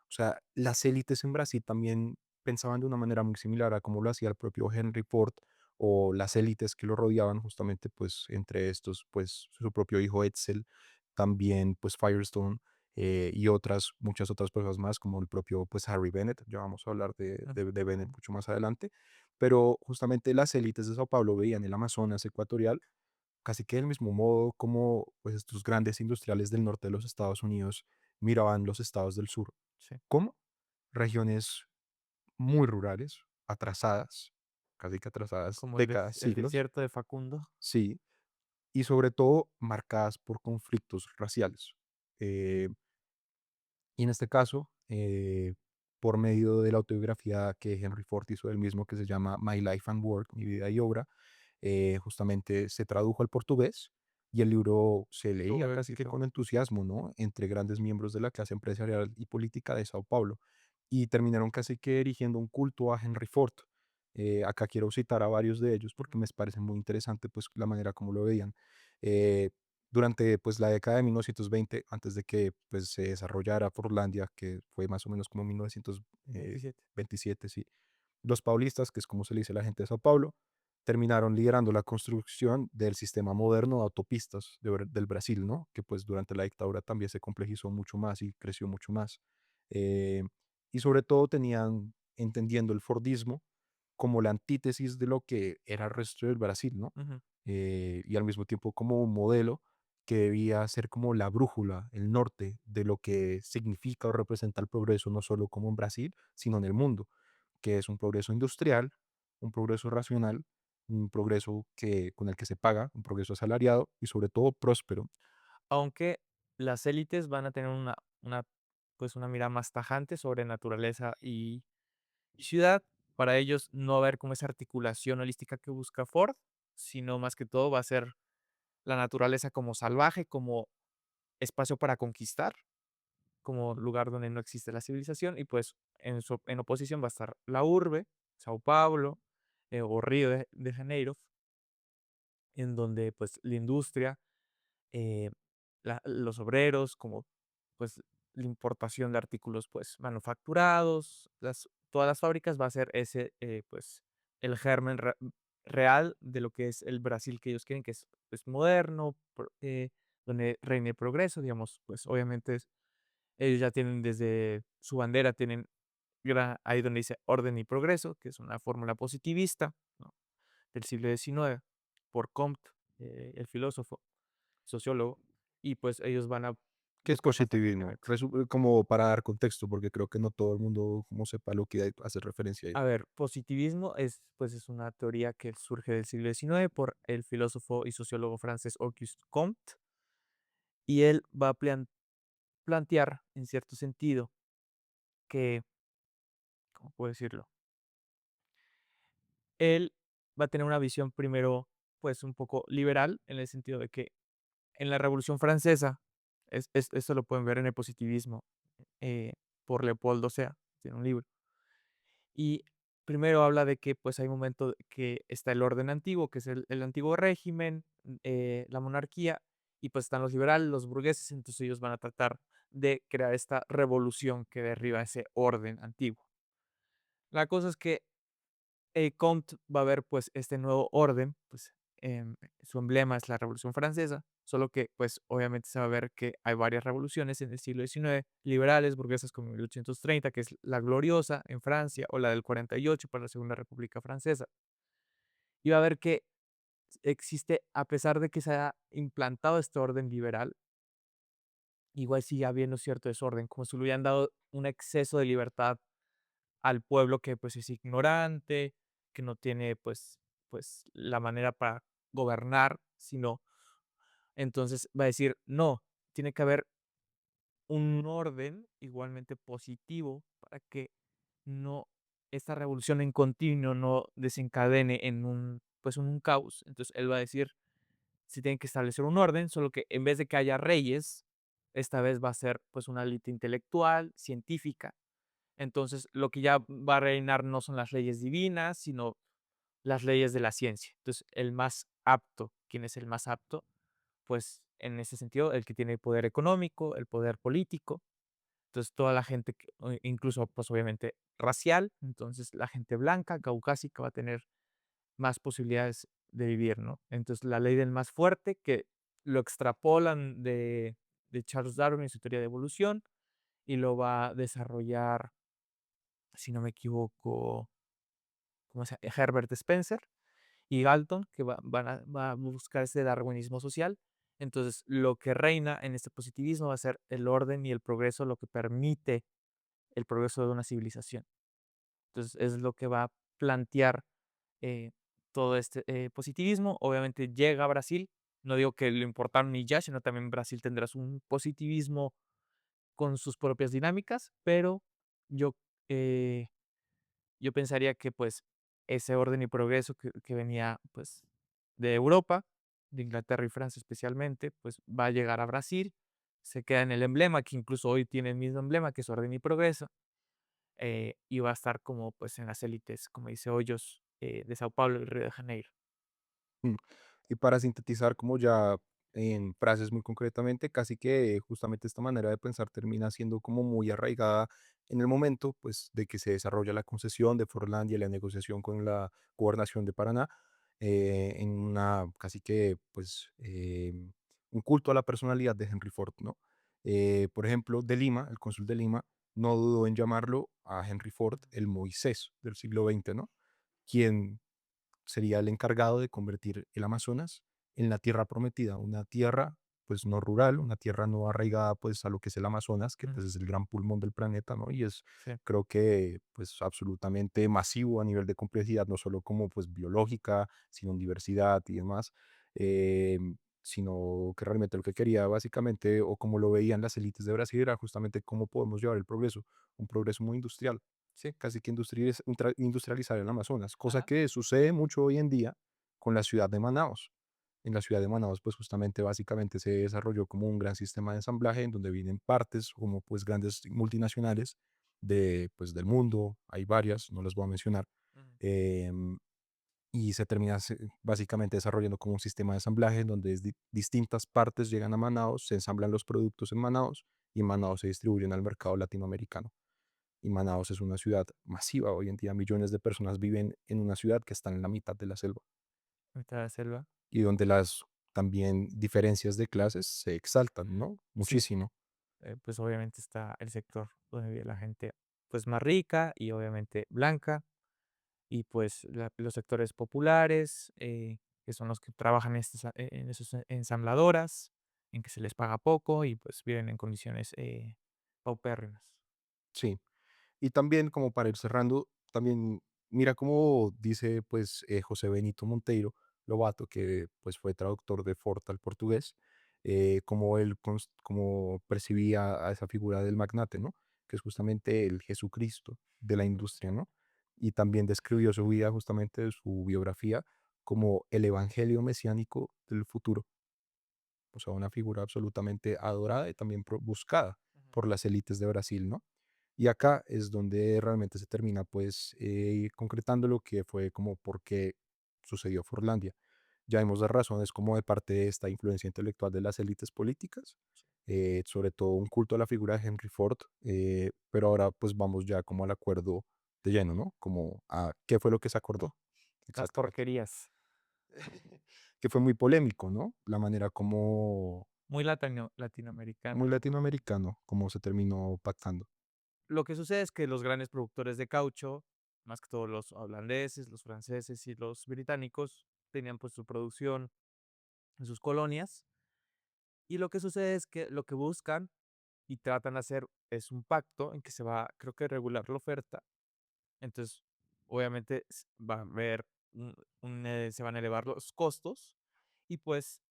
O sea, las élites en Brasil también pensaban de una manera muy similar a cómo lo hacía el propio Henry Ford o las élites que lo rodeaban, justamente pues entre estos, pues su propio hijo Edsel, también pues Firestone y otras, muchas otras personas más, como el propio pues Harry Bennett, ya vamos a hablar Ujú, de Bennett mucho más adelante, pero justamente las élites de Sao Paulo veían el Amazonas ecuatorial casi que del mismo modo como pues estos grandes industriales del norte de los Estados Unidos miraban los estados del sur, sí. como regiones muy rurales, atrasadas, casi que atrasadas Como décadas, el siglos, desierto de Facundo. sí, y sobre todo marcadas por conflictos raciales. Eh, Y en este caso, por medio de la autobiografía que Henry Ford hizo él mismo, que se llama My Life and Work, Mi vida y obra, justamente se tradujo al portugués y el libro se leía Tuvo casi que éxito. con entusiasmo, ¿no? Entre grandes miembros de la clase empresarial y política de Sao Paulo. Y terminaron casi que erigiendo un culto a Henry Ford. Acá quiero citar a varios de ellos porque Ujú, me parece muy interesante pues la manera como lo veían. Eh, Durante pues la década de 1920, antes de que pues se desarrollara Forlandia, que fue más o menos como 27. 1927, sí, los paulistas, que es como se le dice a la gente de Sao Paulo, terminaron liderando la construcción del sistema moderno de autopistas del Brasil, ¿no? Que pues durante la dictadura también se complejizó mucho más y creció mucho más. Eh, y sobre todo tenían, entendiendo el Fordismo, como la antítesis de lo que era el resto del Brasil, ¿no? Ujú. Y al mismo tiempo como un modelo que debía ser como la brújula, el norte de lo que significa o representa el progreso, no solo como en Brasil, sino en el mundo, que es un progreso industrial, un progreso racional, un progreso con el que se paga, un progreso asalariado y sobre todo próspero. Aunque las élites van a tener pues, una mirada más tajante sobre naturaleza y ciudad. Para ellos no va a haber como esa articulación holística que busca Ford, sino más que todo va a ser la naturaleza como salvaje, como espacio para conquistar, como lugar donde no existe la civilización y, pues, en oposición va a estar la urbe, Sao Paulo, o Río de Janeiro, en donde, pues, la industria, eh, los obreros, como pues la importación de artículos pues manufacturados, todas las fábricas va a ser ese, pues el germen real de lo que es el Brasil que ellos quieren, que es moderno, donde reine el progreso, digamos, pues obviamente ellos ya tienen desde su bandera, tienen ahí donde dice orden y progreso, que es una fórmula positivista, ¿no? Del siglo XIX, por Comte, el filósofo, sociólogo, y pues ellos van a ¿Qué es buscar más positivismo? académicos. Como para dar contexto, porque creo que no todo el mundo como sepa lo que hace referencia ahí. A ver, positivismo es una teoría que surge del siglo XIX por el filósofo y sociólogo francés Auguste Comte, y él va a plantear, en cierto sentido, que, ¿cómo puedo decirlo? Él va a tener una visión primero, pues, un poco liberal, en el sentido de que en la Revolución Francesa, esto lo pueden ver en el positivismo, por Leopoldo Sea, tiene un libro. Y primero habla de que, pues, hay un momento que está el orden antiguo, que es el antiguo régimen, la monarquía, y pues están los liberales, los burgueses, entonces ellos van a tratar de crear esta revolución que derriba ese orden antiguo. La cosa es que Comte va a ver, pues, este nuevo orden, pues, su emblema es la Revolución Francesa, solo que, pues, obviamente se va a ver que hay varias revoluciones en el siglo XIX, liberales, burguesas como 1830, que es la gloriosa en Francia, o la del 48 para la Segunda República Francesa. Y va a ver que existe, a pesar de que se ha implantado este orden liberal, igual sigue habiendo cierto desorden, como si le hubieran dado un exceso de libertad al pueblo que, pues, es ignorante, que no tiene, pues, la manera para gobernar, sino entonces va a decir: "No, tiene que haber un orden igualmente positivo para que no esta revolución en continuo no desencadene en un caos". Entonces, él va a decir: "Se tiene que establecer un orden, solo que en vez de que haya reyes, esta vez va a ser, pues, una élite intelectual, científica". Entonces, lo que ya va a reinar no son las leyes divinas, sino las leyes de la ciencia. Entonces, el más apto, ¿quién es el más apto? Pues, en ese sentido, el que tiene el poder económico, el poder político. Entonces, toda la gente que incluso, pues, obviamente racial, entonces la gente blanca, caucásica, va a tener más posibilidades de vivir, ¿no? Entonces, la ley del más fuerte, que lo extrapolan de Charles Darwin y su teoría de evolución, y lo va a desarrollar, si no me equivoco, ¿cómo se llama? Herbert Spencer y Galton, que va a buscar ese darwinismo social. Entonces, lo que reina en este positivismo va a ser el orden y el progreso, lo que permite el progreso de una civilización. Entonces, es lo que va a plantear eh, todo este positivismo. Obviamente llega a Brasil. No digo que lo importaron y ya, sino también Brasil tendrá un positivismo con sus propias dinámicas, pero yo eh, yo pensaría que, pues, ese orden y progreso que venía, pues, de Europa, de Inglaterra y Francia especialmente, pues, va a llegar a Brasil, se queda en el emblema, que incluso hoy tiene el mismo emblema, que es orden y progreso, y va a estar como, pues, en las élites, como dice Hoyos, de Sao Paulo y Río de Janeiro. Mm. Y para sintetizar, como ya en frases muy concretamente, casi que justamente esta manera de pensar termina siendo como muy arraigada en el momento, pues, de que se desarrolla la concesión de Forlandia y la negociación con la gobernación de Paraná, en una casi que, pues, un culto a la personalidad de Henry Ford, ¿no? Por ejemplo, de Lima, el cónsul de Lima, no dudó en llamarlo a Henry Ford el Moisés del siglo XX, ¿no? Quien sería el encargado de convertir el Amazonas en la tierra prometida, una tierra pues no rural, una tierra no arraigada pues a lo que es el Amazonas, que Ujú, pues es el gran pulmón del planeta, ¿no? Y es sí, creo que pues absolutamente masivo a nivel de complejidad, no solo como pues biológica, sino en diversidad y demás, eh, sino que realmente lo que quería básicamente o como lo veían las élites de Brasil era justamente cómo podemos llevar el progreso, un progreso muy industrial. Sí, casi que industrializar el Amazonas, cosa ajá, que sucede mucho hoy en día con la ciudad de Manaos. En la ciudad de Manaos, pues justamente básicamente se desarrolló como un gran sistema de ensamblaje en donde vienen partes como pues grandes multinacionales pues, del mundo, hay varias, no las voy a mencionar, ujú, em, y se termina básicamente desarrollando como un sistema de ensamblaje en donde distintas partes llegan a Manaos, se ensamblan los productos en Manaos y en Manaos se distribuyen al mercado latinoamericano. Y Manaos es una ciudad masiva. Hoy en día millones de personas viven en una ciudad que está en la mitad de la selva mitad de la selva. y donde las también diferencias de clases se exaltan, ¿no? Sí, Muchísimo. pues obviamente está el sector donde vive la gente pues más rica y obviamente blanca y pues los sectores populares, que son los que trabajan en esas ensambladoras, en que se les paga poco y pues viven en condiciones paupérrimas. Sí. Y también, como para ir cerrando, también mira cómo dice pues José Benito Monteiro Lobato, que pues fue traductor de Ford al portugués, cómo él cómo percibía a esa figura del magnate, ¿no? Que es justamente el Jesucristo de la industria, ¿no? Y también describió su vida, justamente su biografía, como el evangelio mesiánico del futuro. O sea, una figura absolutamente adorada y también buscada Ujú. por las élites de Brasil, ¿no? Y acá es donde realmente se termina, pues, concretando lo que fue como por qué sucedió Forlandia. Ya vemos las razones como de parte de esta influencia intelectual de las élites políticas, sobre todo un culto a la figura de Henry Ford, pero ahora pues vamos ya como al acuerdo de lleno, ¿no? Como a qué fue lo que se acordó. Las Exactamente. porquerías, Que fue muy polémico, ¿no? La manera como muy latinoamericano. muy latinoamericano, como se terminó pactando. Lo que sucede es que los grandes productores de caucho, más que todos los holandeses, los franceses y los británicos, tenían pues su producción en sus colonias. Y lo que sucede es que lo que buscan y tratan de hacer es un pacto en que se va, creo que regular la oferta. Entonces, obviamente va a haber se van a elevar los costos y pues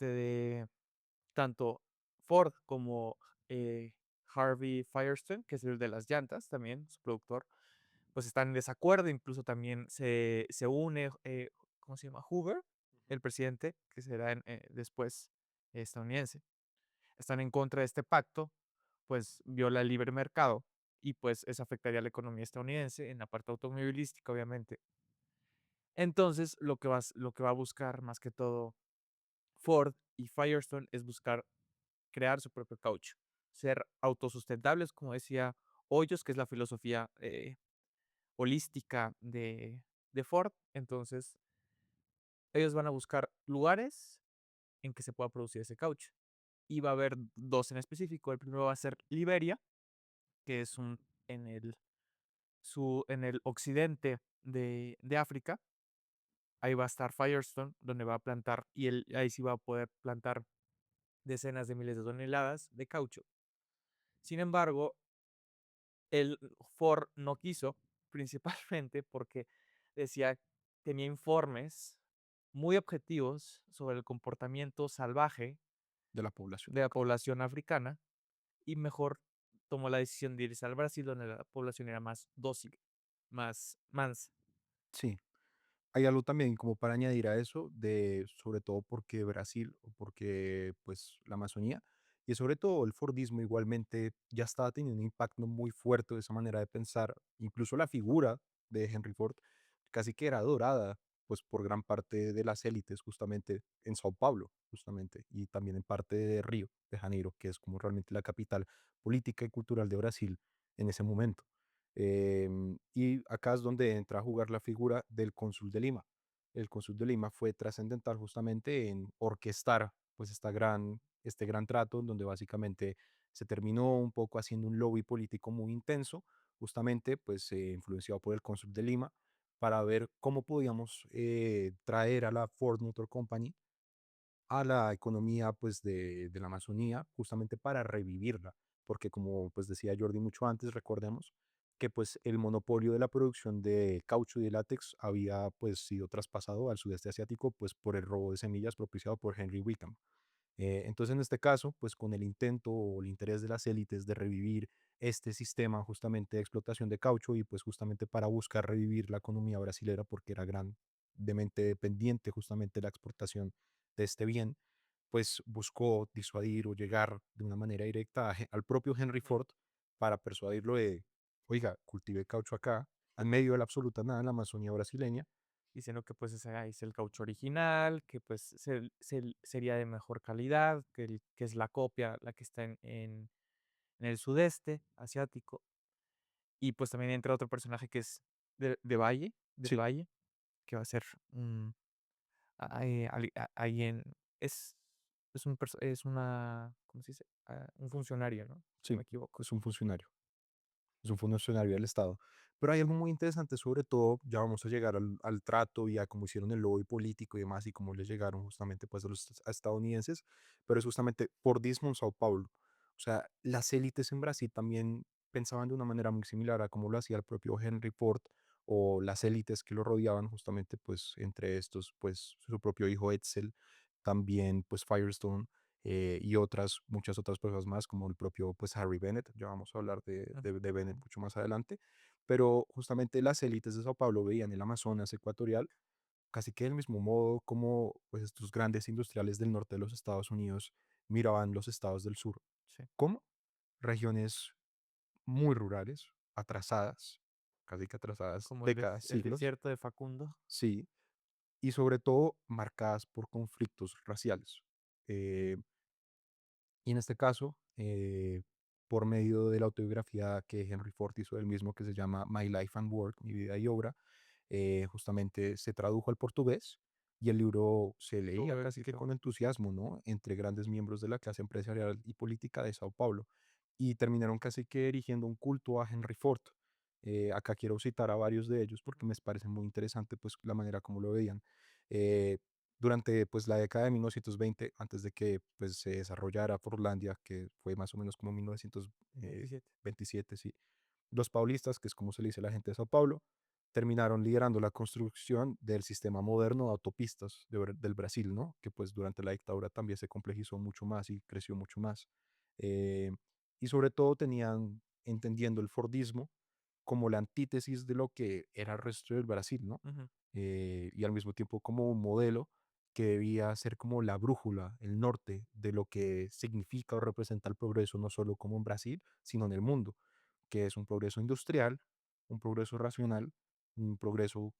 de tanto Ford como Harvey Firestone, que es el de las llantas también, su productor, pues están en desacuerdo, incluso también se une, ¿cómo se llama? Hoover, el presidente, que será después estadounidense. Están en contra de este pacto, pues viola el libre mercado y pues eso afectaría a la economía estadounidense en la parte automovilística, obviamente. Entonces, lo que va a buscar más que todo Ford y Firestone es buscar crear su propio caucho, ser autosustentables, como decía Hoyos, que es la filosofía holística de Ford. Entonces, ellos van a buscar lugares en que se pueda producir ese caucho. Y va a haber dos en específico. El primero va a ser Liberia, que es en el occidente de África. Ahí va a estar Firestone, donde va a plantar, y ahí sí va a poder plantar decenas de miles de toneladas de caucho. Sin embargo, el Ford no quiso, principalmente porque decía, tenía informes muy objetivos sobre el comportamiento salvaje De la población de la local. población africana y mejor tomó la decisión de irse al Brasil, donde la población era más dócil, más mansa. Sí, hay algo también como para añadir a eso, de sobre todo porque Brasil o porque pues la Amazonía y sobre todo el Fordismo igualmente ya estaba teniendo un impacto muy fuerte de esa manera de pensar, incluso la figura de Henry Ford casi que era adorada pues por gran parte de las élites justamente en Sao Paulo justamente y también en parte de Río de Janeiro, que es como realmente la capital política y cultural de Brasil en ese momento. Y acá es donde entra a jugar la figura del cónsul de Lima. El cónsul de Lima fue trascendental justamente en orquestar pues este gran trato en donde básicamente se terminó un poco haciendo un lobby político muy intenso, justamente pues influenciado por el cónsul de Lima, para ver cómo podíamos traer a la Ford Motor Company a la economía pues de la Amazonía justamente para revivirla, porque como pues decía Jordi mucho antes, recordemos que pues el monopolio de la producción de caucho y de látex había pues sido traspasado al sudeste asiático pues por el robo de semillas propiciado por Henry Wickham. Entonces, en este caso, pues con el intento o el interés de las élites de revivir este sistema justamente de explotación de caucho y pues justamente para buscar revivir la economía brasilera porque era grandemente dependiente justamente de la exportación de este bien, pues buscó disuadir o llegar de una manera directa al propio Henry Ujú. Ford para persuadirlo de, oiga, cultive caucho acá, en medio de la absoluta nada en la Amazonía brasileña. Diciendo que pues ese ahí es el caucho original, que pues sería de mejor calidad, que es la copia, la que está en el sudeste asiático. Y pues también entra otro personaje que es de Valle, del Sí, Valle, que va a ser alguien, es, es una, ¿cómo se dice? Un funcionario, ¿no? Si no sí, me equivoco. es un funcionario. Es un funcionario del Estado. Pero hay algo muy interesante, sobre todo, ya vamos a llegar al trato y a cómo hicieron el lobby político y demás, y cómo les llegaron justamente pues a los estadounidenses, pero es justamente Fordismo en Sao Paulo. O sea, las élites en Brasil también pensaban de una manera muy similar a cómo lo hacía el propio Henry Ford o las élites que lo rodeaban, justamente pues entre estos pues su propio hijo Edsel, también pues Firestone, y otras, muchas otras personas más, como el propio pues Harry Bennett, ya vamos a hablar Ujú, de Bennett mucho más adelante, pero justamente las élites de Sao Paulo veían el Amazonas ecuatorial casi que del mismo modo como pues estos grandes industriales del norte de los Estados Unidos miraban los estados del sur, sí. como regiones muy rurales, atrasadas, casi que atrasadas Como décadas, el siglos, desierto de Facundo. sí, y sobre todo marcadas por conflictos raciales. Eh, Y en este caso, por medio de la autobiografía que Henry Ford hizo él mismo, que se llama My Life and Work, Mi vida y obra, justamente se tradujo al portugués y el libro se leía Tuvo casi que éxito. con entusiasmo, ¿no? Entre grandes miembros de la clase empresarial y política de Sao Paulo. Y terminaron casi que erigiendo un culto a Henry Ford. Acá quiero citar a varios de ellos porque Ujú, me parece muy interesante pues la manera como lo veían. Eh, Durante pues la década de 1920, antes de que pues se desarrollara Forlandia, que fue más o menos como 27. 1927, sí, los paulistas, que es como se le dice a la gente de Sao Paulo, terminaron liderando la construcción del sistema moderno de autopistas del Brasil, ¿no? Que pues durante la dictadura también se complejizó mucho más y creció mucho más. Eh, y sobre todo tenían, entendiendo el Fordismo como la antítesis de lo que era el resto del Brasil, ¿no? Ujú. Y al mismo tiempo como un modelo que debía ser como la brújula, el norte de lo que significa o representa el progreso, no solo como en Brasil, sino en el mundo, que es un progreso industrial, un progreso racional, un progreso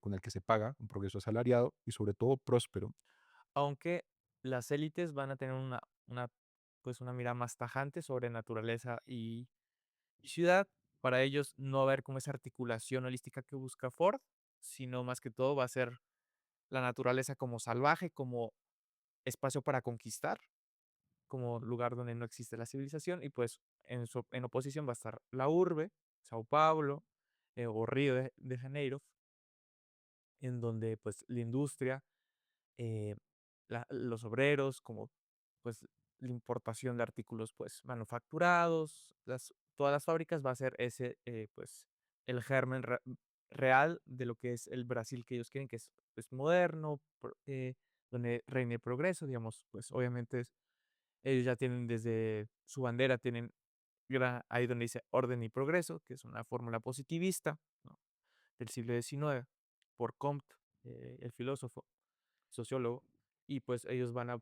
con el que se paga, un progreso asalariado y sobre todo próspero. Aunque las élites van a tener pues, una mirada más tajante sobre naturaleza y ciudad. Para ellos no va a haber como esa articulación holística que busca Ford, sino más que todo va a ser la naturaleza como salvaje, como espacio para conquistar, como lugar donde no existe la civilización y, pues, en oposición va a estar la urbe, Sao Paulo, o Río de Janeiro, en donde, pues, la industria, eh, los obreros, como pues la importación de artículos pues manufacturados, todas las fábricas va a ser ese pues el germen real de lo que es el Brasil que ellos quieren, que es pues moderno, donde reine el progreso, digamos, pues obviamente ellos ya tienen desde su bandera, tienen ahí donde dice orden y progreso, que es una fórmula positivista, ¿no? Del siglo XIX, por Comte, el filósofo, sociólogo, y pues ellos van a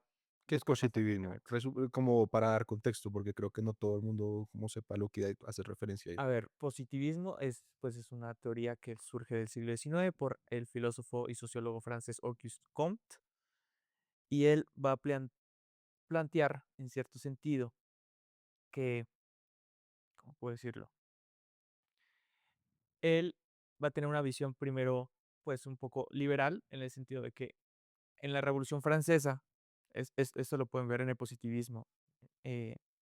¿Qué es buscar más positivismo? efectivamente. Como para dar contexto, porque creo que no todo el mundo como sepa lo que hace referencia ahí. A ver, positivismo es, pues, es una teoría que surge del siglo XIX por el filósofo y sociólogo francés Auguste Comte, y él va a plantear, en cierto sentido, que, ¿cómo puedo decirlo? Él va a tener una visión primero, pues, un poco liberal, en el sentido de que en la Revolución Francesa, esto lo pueden ver en el positivismo,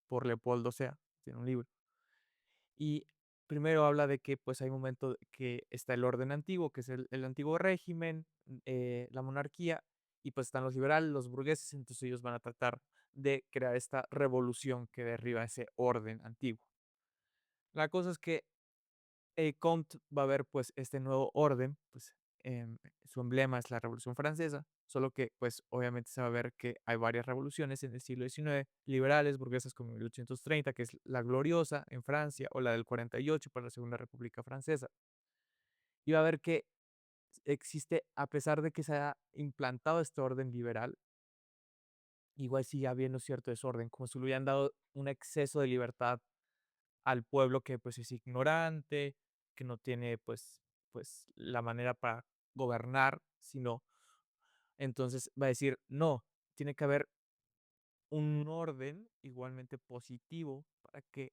por Leopoldo Sea, tiene un libro. Y primero habla de que, pues, hay un momento que está el orden antiguo, que es el antiguo régimen, la monarquía, y pues están los liberales, los burgueses, entonces ellos van a tratar de crear esta revolución que derriba ese orden antiguo. La cosa es que Comte va a ver pues este nuevo orden, pues su emblema es la Revolución Francesa, solo que pues obviamente se va a ver que hay varias revoluciones en el siglo XIX, liberales, burguesas como 1830, que es la gloriosa en Francia, o la del 48 para la Segunda República Francesa. Y va a ver que existe, a pesar de que se ha implantado este orden liberal, igual sigue habiendo cierto desorden, como si le hubieran dado un exceso de libertad al pueblo que, pues, es ignorante, que no tiene, pues, la manera para gobernar, sino entonces va a decir: "No, tiene que haber un orden igualmente positivo para que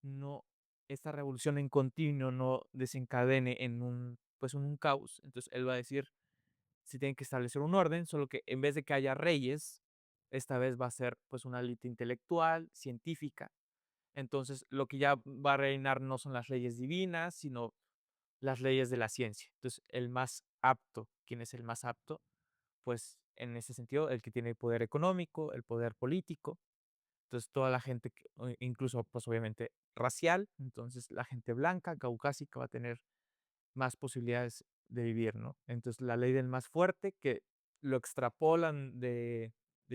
no esta revolución en continuo no desencadene en un, pues, en un caos. Entonces, él va a decir, se tiene que establecer un orden, solo que en vez de que haya reyes, esta vez va a ser, pues, una élite intelectual, científica. Entonces, lo que ya va a reinar no son las leyes divinas, sino las leyes de la ciencia. Entonces, el más apto, ¿quién es el más apto? Pues, en ese sentido, el que tiene el poder económico, el poder político. Entonces, toda la gente que incluso, pues, obviamente racial, entonces la gente blanca, caucásica, va a tener más posibilidades de vivir, ¿no? Entonces, la ley del más fuerte, que lo extrapolan de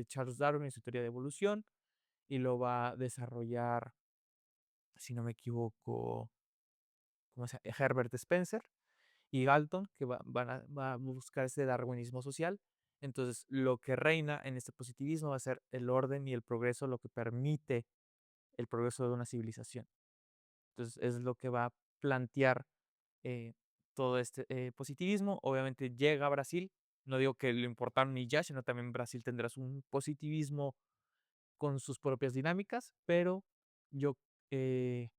Charles Darwin en su teoría de evolución, y lo va a desarrollar, si no me equivoco, ¿cómo se llama? Herbert Spencer y Galton, que va a buscar ese darwinismo social. Entonces, lo que reina en este positivismo va a ser el orden y el progreso, lo que permite el progreso de una civilización. Entonces, es lo que va a plantear eh, todo este positivismo. Obviamente llega a Brasil, no digo que lo importaron y ya, sino también Brasil tendrá un positivismo con sus propias dinámicas, pero yo, eh,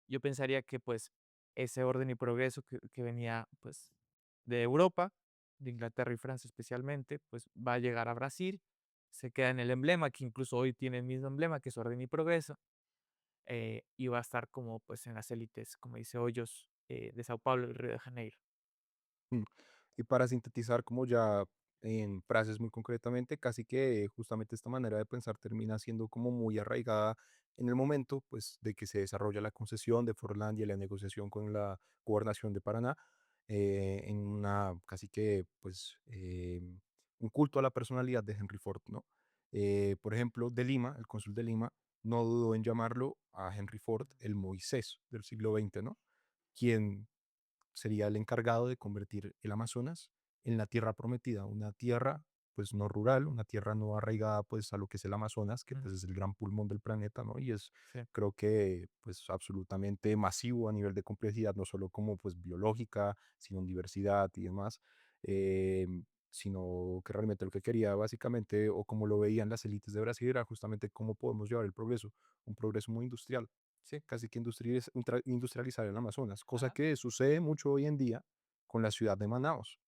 yo pensaría que pues ese orden y progreso que venía pues de Europa, de Inglaterra y Francia especialmente, pues va a llegar a Brasil, se queda en el emblema, que incluso hoy tiene el mismo emblema, que es orden y progreso, y va a estar como pues en las élites, como dice Hoyos, de Sao Paulo y Río de Janeiro. Mm. Y para sintetizar, como ya en frases muy concretamente, casi que justamente esta manera de pensar termina siendo como muy arraigada en el momento, pues, de que se desarrolla la concesión de Forlandia y la negociación con la gobernación de Paraná, en una casi que, pues, un culto a la personalidad de Henry Ford, ¿no? Por ejemplo, de Lima, el cónsul de Lima, no dudó en llamarlo a Henry Ford el Moisés del siglo XX, ¿no? Quien sería el encargado de convertir el Amazonas en la tierra prometida, una tierra pues no rural, una tierra no arraigada pues a lo que es el Amazonas, que Ujú, pues es el gran pulmón del planeta, ¿no? Y es sí, creo que pues absolutamente masivo a nivel de complejidad, no solo como pues biológica, sino en diversidad y demás, eh, sino que realmente lo que quería básicamente, o como lo veían las élites de Brasil, era justamente cómo podemos llevar el progreso, un progreso muy industrial, sí, casi que industrializar el Amazonas, cosa ajá, que sucede mucho hoy en día con la ciudad de Manaos.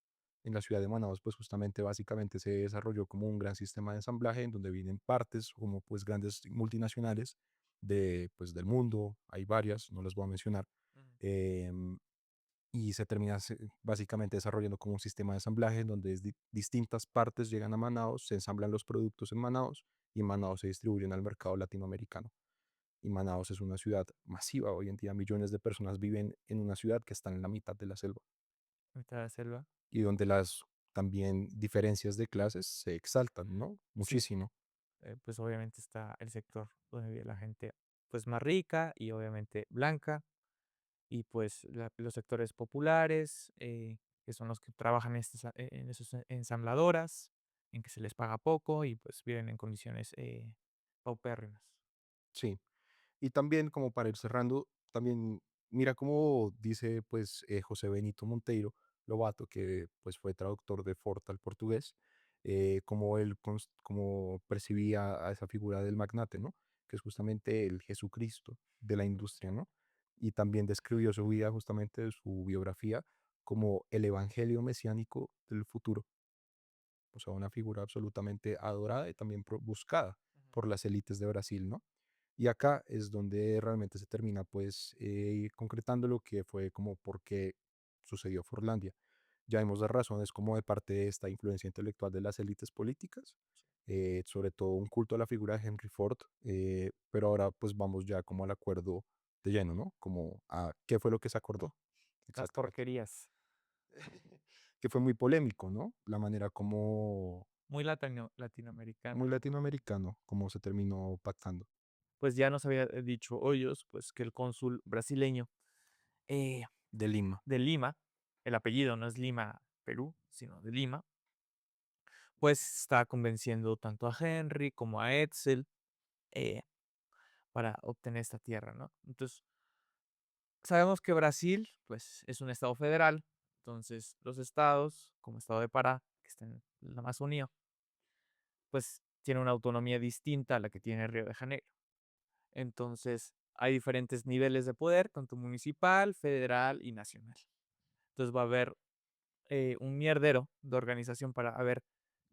En la ciudad de Manaos, pues justamente básicamente se desarrolló como un gran sistema de ensamblaje en donde vienen partes como pues grandes multinacionales de, pues, del mundo, hay varias, no las voy a mencionar, ujú, em, y se termina básicamente desarrollando como un sistema de ensamblaje en donde distintas partes llegan a Manaos, se ensamblan los productos en Manaos y en Manaos se distribuyen al mercado latinoamericano. Y Manaos es una ciudad masiva. Hoy en día millones de personas viven en una ciudad que está en la mitad de la selva mitad de la selva. y donde las también diferencias de clases se exaltan, ¿no? Sí, Muchísimo. pues obviamente está el sector donde vive la gente pues más rica y obviamente blanca y pues los sectores populares que son los que trabajan en esas ensambladoras en que se les paga poco y pues viven en condiciones paupérrimas. Sí. Y también como para ir cerrando, también mira cómo dice pues José Benito Monteiro Lobato, que pues fue traductor de Ford al portugués, cómo él como percibía a esa figura del magnate, ¿no? Que es justamente el Jesucristo de la industria, ¿no? Y también describió su vida, justamente su biografía, como el evangelio mesiánico del futuro. O sea, una figura absolutamente adorada y también buscada Ujú. por las élites de Brasil, ¿no? Y acá es donde realmente se termina, pues, concretando lo que fue como por qué sucedió Forlandia. Ya vemos las razones como de parte de esta influencia intelectual de las élites políticas, sobre todo un culto a la figura de Henry Ford, pero ahora pues vamos ya como al acuerdo de lleno, ¿no? Como a qué fue lo que se acordó Las exactamente. porquerías, Que fue muy polémico, ¿no? La manera como muy latinoamericana. muy latinoamericano, como se terminó pactando. Pues ya nos había dicho Hoyos, pues que el cónsul brasileño eh, De Lima. de Lima, el apellido no es Lima, Perú, sino de Lima, pues está convenciendo tanto a Henry como a Edsel eh, para obtener esta tierra, ¿no? Entonces, sabemos que Brasil, pues, es un estado federal, entonces los estados, como el estado de Pará, que está en la Amazonía, pues tiene una autonomía distinta a la que tiene Río de Janeiro. Entonces, hay diferentes niveles de poder, tanto municipal, federal y nacional. Entonces va a haber un mierdero de organización para ver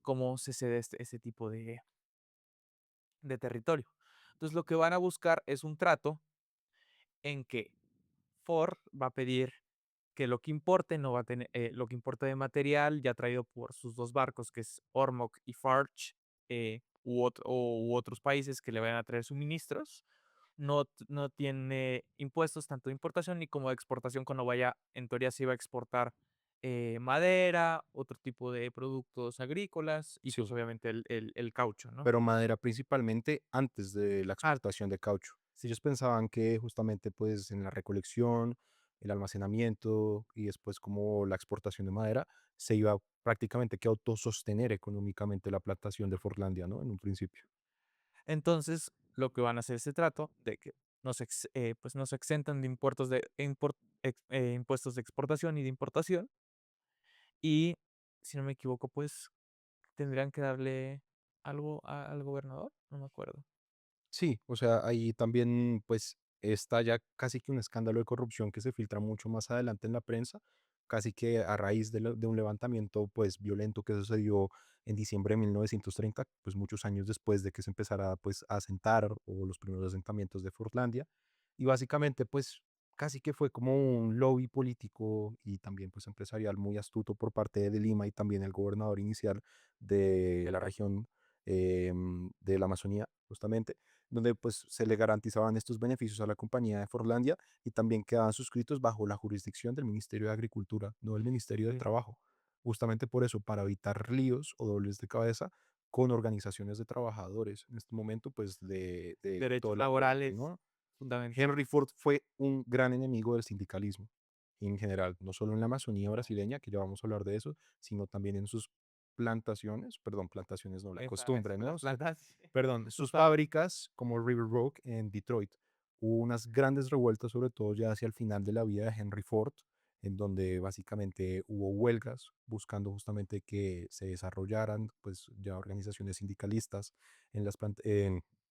cómo se cede ese tipo de territorio. Entonces lo que van a buscar es un trato en que Ford va a pedir que lo que importe no va a tener, lo que importe de material ya traído por sus dos barcos, que es Ormoc y Farch, u otros países que le vayan a traer suministros, no tiene impuestos tanto de importación ni como de exportación cuando vaya, en teoría se iba a exportar madera, otro tipo de productos agrícolas y pues Sí, obviamente el caucho, ¿no? pero madera principalmente antes de la Ah, exportación de caucho. Si ellos pensaban que justamente pues en la recolección, el almacenamiento y después como la exportación de madera se iba prácticamente que autosostener económicamente la plantación de Forlandia, ¿no? En un principio. entonces, lo que van a hacer ese trato de que pues nos exentan de impuestos de exportación y de importación y, si no me equivoco, pues tendrían que darle algo al gobernador, no me acuerdo. Sí, o sea, ahí también pues está ya casi que un escándalo de corrupción que se filtra mucho más adelante en la prensa, casi que a raíz de un levantamiento pues violento que sucedió en diciembre de 1930, pues muchos años después de que se empezara pues a asentar o los primeros asentamientos de Fortlandia. Y básicamente pues casi que fue como un lobby político y también pues empresarial muy astuto por parte de Lima y también el gobernador inicial de la región de la Amazonía, justamente donde pues se le garantizaban estos beneficios a la compañía de Forlandia y también quedaban suscritos bajo la jurisdicción del Ministerio de Agricultura, no del Ministerio de Sí. Trabajo. Justamente por eso, para evitar líos o dobles de cabeza con organizaciones de trabajadores. En este momento, pues de todo Derechos el ambiente, laborales, ¿no? fundamental. Henry Ford fue un gran enemigo del sindicalismo en general, no solo en la Amazonía brasileña, que ya vamos a hablar de eso, sino también en sus plantaciones, perdón, plantaciones no, la costumbre, ¿no? Las plantas, Perdón, sus sus fábricas. fábricas como River Rock en Detroit. Hubo unas grandes revueltas, sobre todo ya hacia el final de la vida de Henry Ford, en donde básicamente hubo huelgas buscando justamente que se desarrollaran pues ya organizaciones sindicalistas en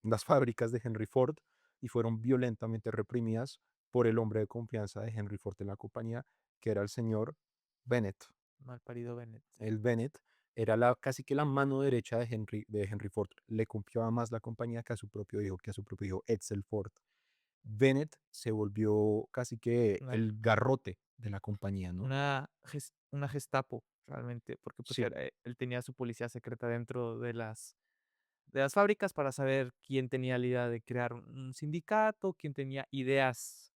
las fábricas de Henry Ford y fueron violentamente reprimidas por el hombre de confianza de Henry Ford en la compañía, que era el señor Bennett. Malparido Bennett, sí. El Bennett era casi que la mano derecha de Henry Ford. Le confiaba más la compañía que a su propio hijo, que a su propio hijo Edsel Ford. Bennett se volvió casi que Una el garrote de la compañía, ¿no? una Gestapo, realmente, porque, pues, Sí, él tenía su policía secreta dentro de las fábricas para saber quién tenía la idea de crear un sindicato, quién tenía ideas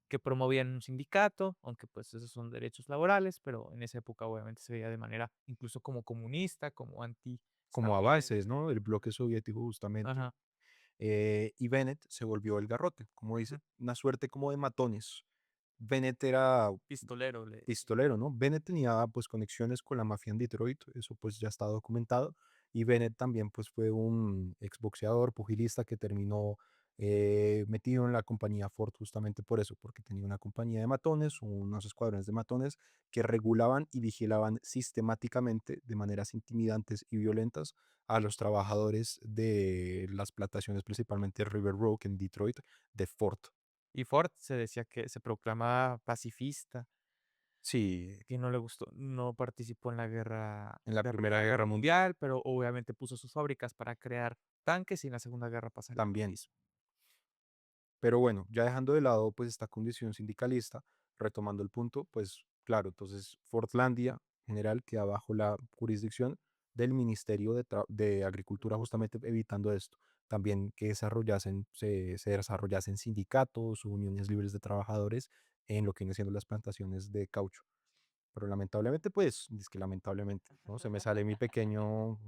que promovían un sindicato, aunque, pues, esos son derechos laborales, pero en esa época, obviamente, se veía de manera incluso como comunista, como como antiestadounidense. avances, ¿no? Del bloque soviético justamente. Ajá, Y Bennett se volvió el garrote, como ujú. dice, una suerte como de matones. Bennett era Pistolero le decían. pistolero, ¿no? Bennett tenía pues conexiones con la mafia en Detroit, eso pues ya está documentado, y Bennett también pues fue un exboxeador, pugilista que terminó metido en la compañía Ford justamente por eso, porque tenía una compañía de matones, unos escuadrones de matones que regulaban y vigilaban sistemáticamente de maneras intimidantes y violentas a los trabajadores de las plantaciones, principalmente River Rock en Detroit, de Ford. Y Ford se decía que se proclamaba pacifista, Sí, que no le gustó, no participó en la en la de Primera Primera Guerra Guerra Mundial Mundial, pero obviamente puso sus fábricas para crear tanques y en la Segunda Guerra pasaría lo también. mismo. Pero bueno, ya dejando de lado pues esta condición sindicalista, retomando el punto, pues claro, entonces Fortlandia en general queda bajo la jurisdicción del Ministerio de Agricultura, justamente evitando esto. También que se desarrollasen sindicatos o uniones libres de trabajadores en lo que vienen siendo las plantaciones de caucho. Pero lamentablemente, pues, es que lamentablemente, ¿no? Se me sale mi pequeño,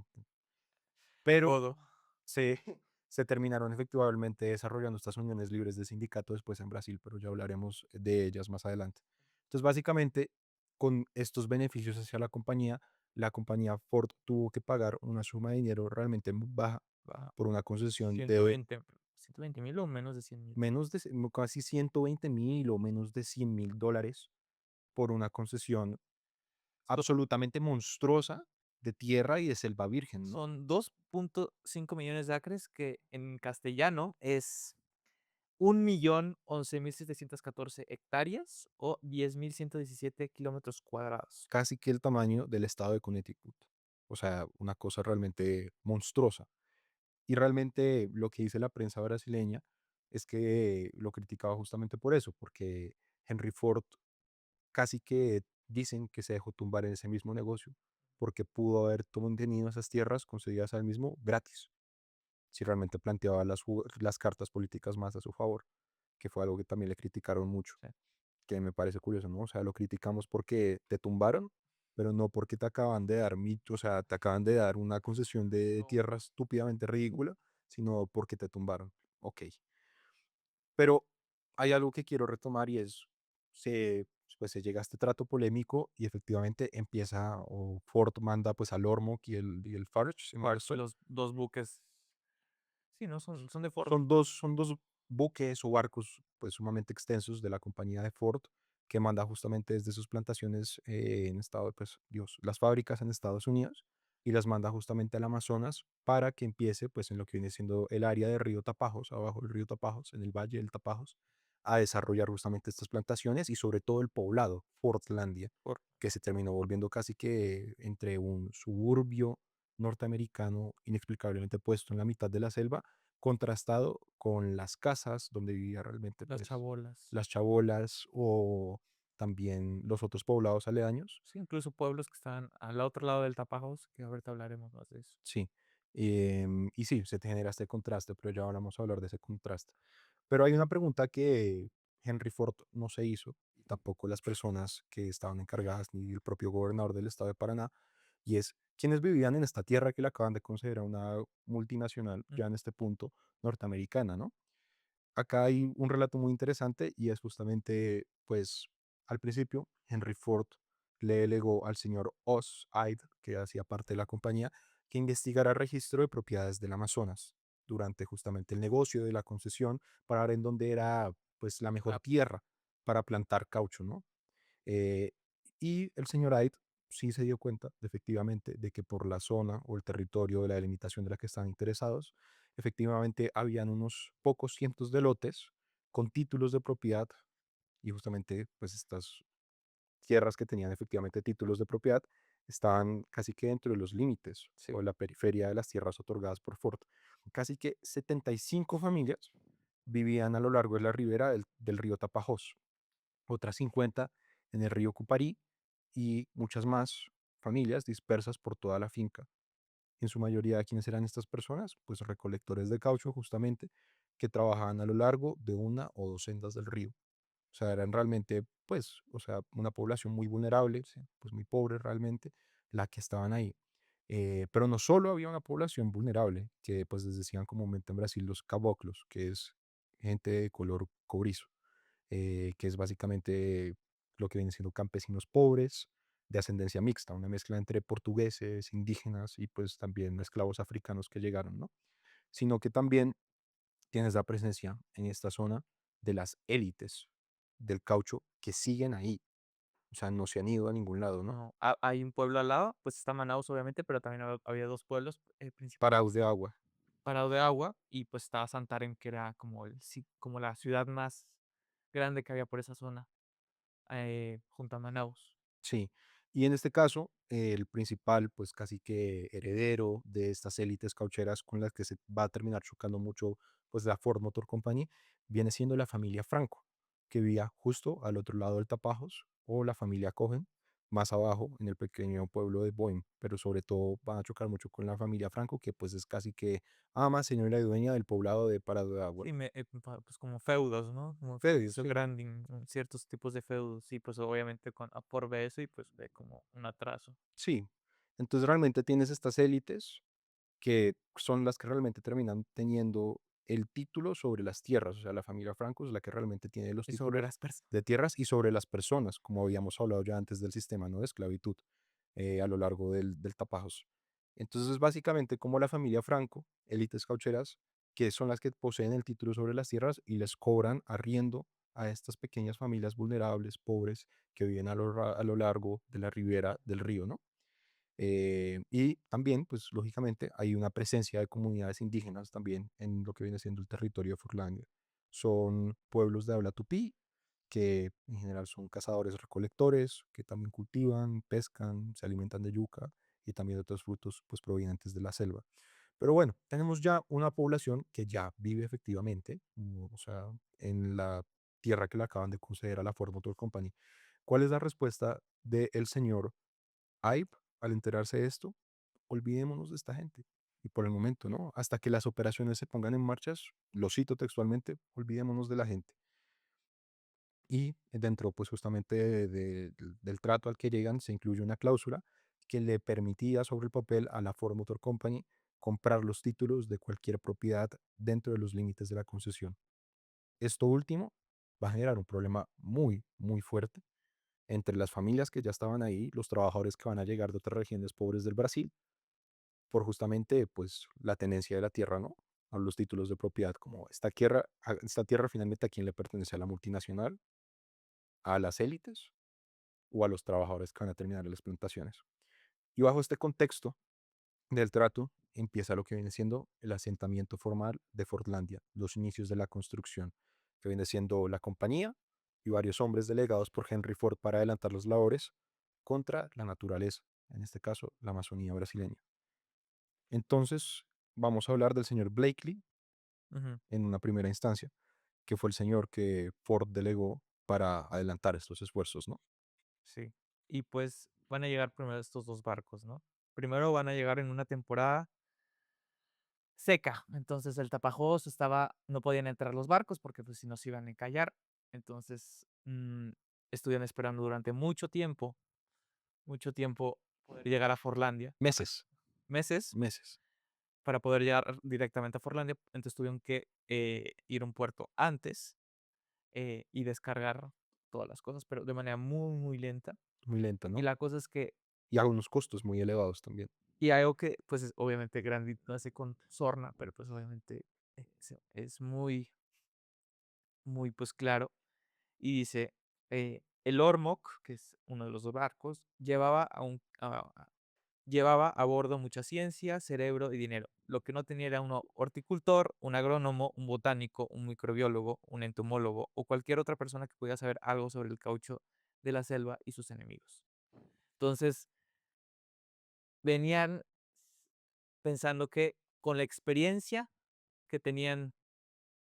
pero Todo. se, se terminaron efectivamente desarrollando estas uniones libres de sindicato después en Brasil, pero ya hablaremos de ellas más adelante. Entonces, básicamente, con estos beneficios hacia la compañía Ford tuvo que pagar una suma de dinero realmente muy baja Va, por una concesión de 120, 120,000 o menos de 100,000. menos de casi 120.000 o menos de $100.000 por una concesión absolutamente monstruosa de tierra y de selva virgen, ¿no? Son 2,5 millones de acres, que en castellano es 1.011.714 o 10.117 kilómetros cuadrados. casi que el tamaño del estado de Connecticut. O sea, una cosa realmente monstruosa. Y realmente lo que dice la prensa brasileña es que lo criticaba justamente por eso, porque Henry Ford casi que dicen que se dejó tumbar en ese mismo negocio, porque pudo haber tenido esas tierras concedidas al mismo gratis, si realmente planteaba las cartas políticas más a su favor, que fue algo que también le criticaron mucho, Sí. que me parece curioso, ¿no? O sea, lo criticamos porque te tumbaron, pero no porque te acaban de dar o sea, te acaban de dar una concesión de No, tierra estúpidamente ridícula, sino porque te tumbaron. Ok. Pero hay algo que quiero retomar y es, se, pues se llega a este trato polémico y efectivamente empieza, o Ford manda pues al Ormoc y el Farage, si mal no Farch, estoy. los 2 buques. Sí, ¿no? Son de Ford. Son dos buques o barcos pues sumamente extensos de la compañía de Ford que manda justamente desde sus plantaciones en pues Dios, las fábricas en Estados Unidos y las manda justamente al Amazonas para que empiece pues en lo que viene siendo el área de Río Tapajos, abajo del río Tapajos, en el valle del Tapajos, a desarrollar justamente estas plantaciones y sobre todo el poblado, Fordlandia, Ford. que se terminó volviendo casi que entre un suburbio norteamericano inexplicablemente puesto en la mitad de la selva contrastado con las casas donde vivía realmente, Las pues, chabolas. las chabolas o también los otros poblados aledaños. Sí, incluso pueblos que están al otro lado del Tapajós, que ahorita hablaremos más de eso. Sí. Y sí, se te genera este contraste, pero ya ahora vamos a hablar de ese contraste. Pero hay una pregunta que Henry Ford no se hizo, y tampoco las personas que estaban encargadas, ni el propio gobernador del estado de Paraná, y es, ¿quiénes vivían en esta tierra que le acaban de considerar una multinacional, Mm, ya en este punto, norteamericana, ¿no? Acá hay un relato muy interesante y es justamente, pues, al principio, Henry Ford le delegó al señor Oz Hyde, que hacía parte de la compañía, que investigara el registro de propiedades del Amazonas durante justamente el negocio de la concesión para ver en dónde era, pues, la mejor la tierra para plantar caucho, ¿no? Eh, y el señor Hyde sí se dio cuenta, efectivamente, de que por la zona o el territorio de la delimitación de la que estaban interesados, efectivamente habían unos pocos cientos de lotes con títulos de propiedad y justamente pues estas tierras que tenían efectivamente títulos de propiedad estaban casi que dentro de los límites sí, o la periferia de las tierras otorgadas por Ford. Casi que 75 familias vivían a lo largo de la ribera del río Tapajós, otras 50 en el río Cuparí y muchas más familias dispersas por toda la finca. En su mayoría, ¿quiénes eran estas personas? Pues recolectores de caucho, justamente, que trabajaban a lo largo de una o dos sendas del río. O sea, eran realmente, pues, o sea, una población muy vulnerable, sí. pues muy pobre realmente, la que estaban ahí. Pero no solo había una población vulnerable, que pues les decían comúnmente en Brasil los caboclos, que es gente de color cobrizo, que es básicamente lo que vienen siendo campesinos pobres de ascendencia mixta, una mezcla entre portugueses, indígenas y pues también esclavos africanos que llegaron, ¿no? Sino que también tienes la presencia en esta zona de las élites del caucho que siguen ahí, o sea, no se han ido a ningún lado, ¿no? No, hay un pueblo al lado, pues está Manaus, obviamente, pero también había 2 pueblos, Parados principales. de agua, Parado de agua y, pues, estaba Santarém, que era como la ciudad más grande que había por esa zona, junto a Manaus. sí. Y en este caso, el principal, pues casi que heredero de estas élites caucheras con las que se va a terminar chocando mucho, pues la Ford Motor Company, viene siendo la familia Franco, que vivía justo al otro lado del Tapajos, o la familia Cohen, más abajo en el pequeño pueblo de Boeing, pero sobre todo van a chocar mucho con la familia Franco, que pues es casi que ama, señora y dueña del poblado de Parado de Agua. Sí, pues, como feudos, ¿no? Como Fedios, eso sí. grande, ciertos tipos de feudos. Y, pues, obviamente con Ford ve eso y, pues, ve como un atraso. Sí. Entonces realmente tienes estas élites que son las que realmente terminan teniendo el título sobre las tierras, o sea, la familia Franco es la que realmente tiene los Y sobre títulos las personas. de tierras y sobre las personas, como habíamos hablado ya antes del sistema, ¿no? De esclavitud a lo largo del Tapajos. Entonces, es básicamente como la familia Franco, élites caucheras, que son las que poseen el título sobre las tierras y les cobran arriendo a estas pequeñas familias vulnerables, pobres, que viven a lo largo de la ribera del río, ¿no? Y también, pues lógicamente, hay una presencia de comunidades indígenas también en lo que viene siendo el territorio de Furlandia. son pueblos de habla tupí, que en general son cazadores recolectores, que también cultivan, pescan, se alimentan de yuca y también de otros frutos pues provenientes de la selva. Pero bueno, tenemos ya una población que ya vive efectivamente, o sea, en la tierra que le acaban de conceder a la Ford Motor Company. ¿Cuál es la respuesta del señor Ive al enterarse de esto? Olvidémonos de esta gente. Y por el momento, ¿no? Hasta que las operaciones se pongan en marcha, lo cito textualmente, olvidémonos de la gente. Y dentro, pues justamente del trato al que llegan, se incluye una cláusula que le permitía sobre el papel a la Ford Motor Company comprar los títulos de cualquier propiedad dentro de los límites de la concesión. Esto último va a generar un problema muy, muy fuerte entre las familias que ya estaban ahí, los trabajadores que van a llegar de otras regiones pobres del Brasil, por justamente pues la tenencia de la tierra, ¿no? A los títulos de propiedad, como esta tierra finalmente a quién le pertenece, a la multinacional, a las élites o a los trabajadores que van a terminar las plantaciones. Y bajo este contexto del trato empieza lo que viene siendo el asentamiento formal de Fordlandia, los inicios de la construcción, que viene siendo la compañía y varios hombres delegados por Henry Ford para adelantar las labores contra la naturaleza, en este caso la Amazonía brasileña. Entonces, vamos a hablar del señor Blakely Ujú, en una primera instancia, que fue el señor que Ford delegó para adelantar estos esfuerzos, ¿no? sí. Y pues van a llegar primero estos 2 barcos, ¿no? Primero van a llegar en una temporada seca, entonces el Tapajós estaba no podían entrar los barcos porque, pues, si no se iban a encallar. Entonces, estuvieron esperando durante mucho tiempo poder llegar a Forlandia, Meses, meses, meses. para poder llegar directamente a Forlandia. Entonces tuvieron que, ir a un puerto antes, y descargar todas las cosas, pero de manera muy, muy lenta. Muy lenta, Y ¿no? la cosa es que Y a unos costos muy elevados también. y algo que, pues, es obviamente Grandit hace con sorna, pero, pues, obviamente, es muy, muy, pues, claro. Y dice, el Ormoc, que es uno de los 2 barcos, llevaba a bordo mucha ciencia, cerebro y dinero. Lo que no tenía era un horticultor, un agrónomo, un botánico, un microbiólogo, un entomólogo o cualquier otra persona que pudiera saber algo sobre el caucho de la selva y sus enemigos. Entonces, venían pensando que con la experiencia que tenían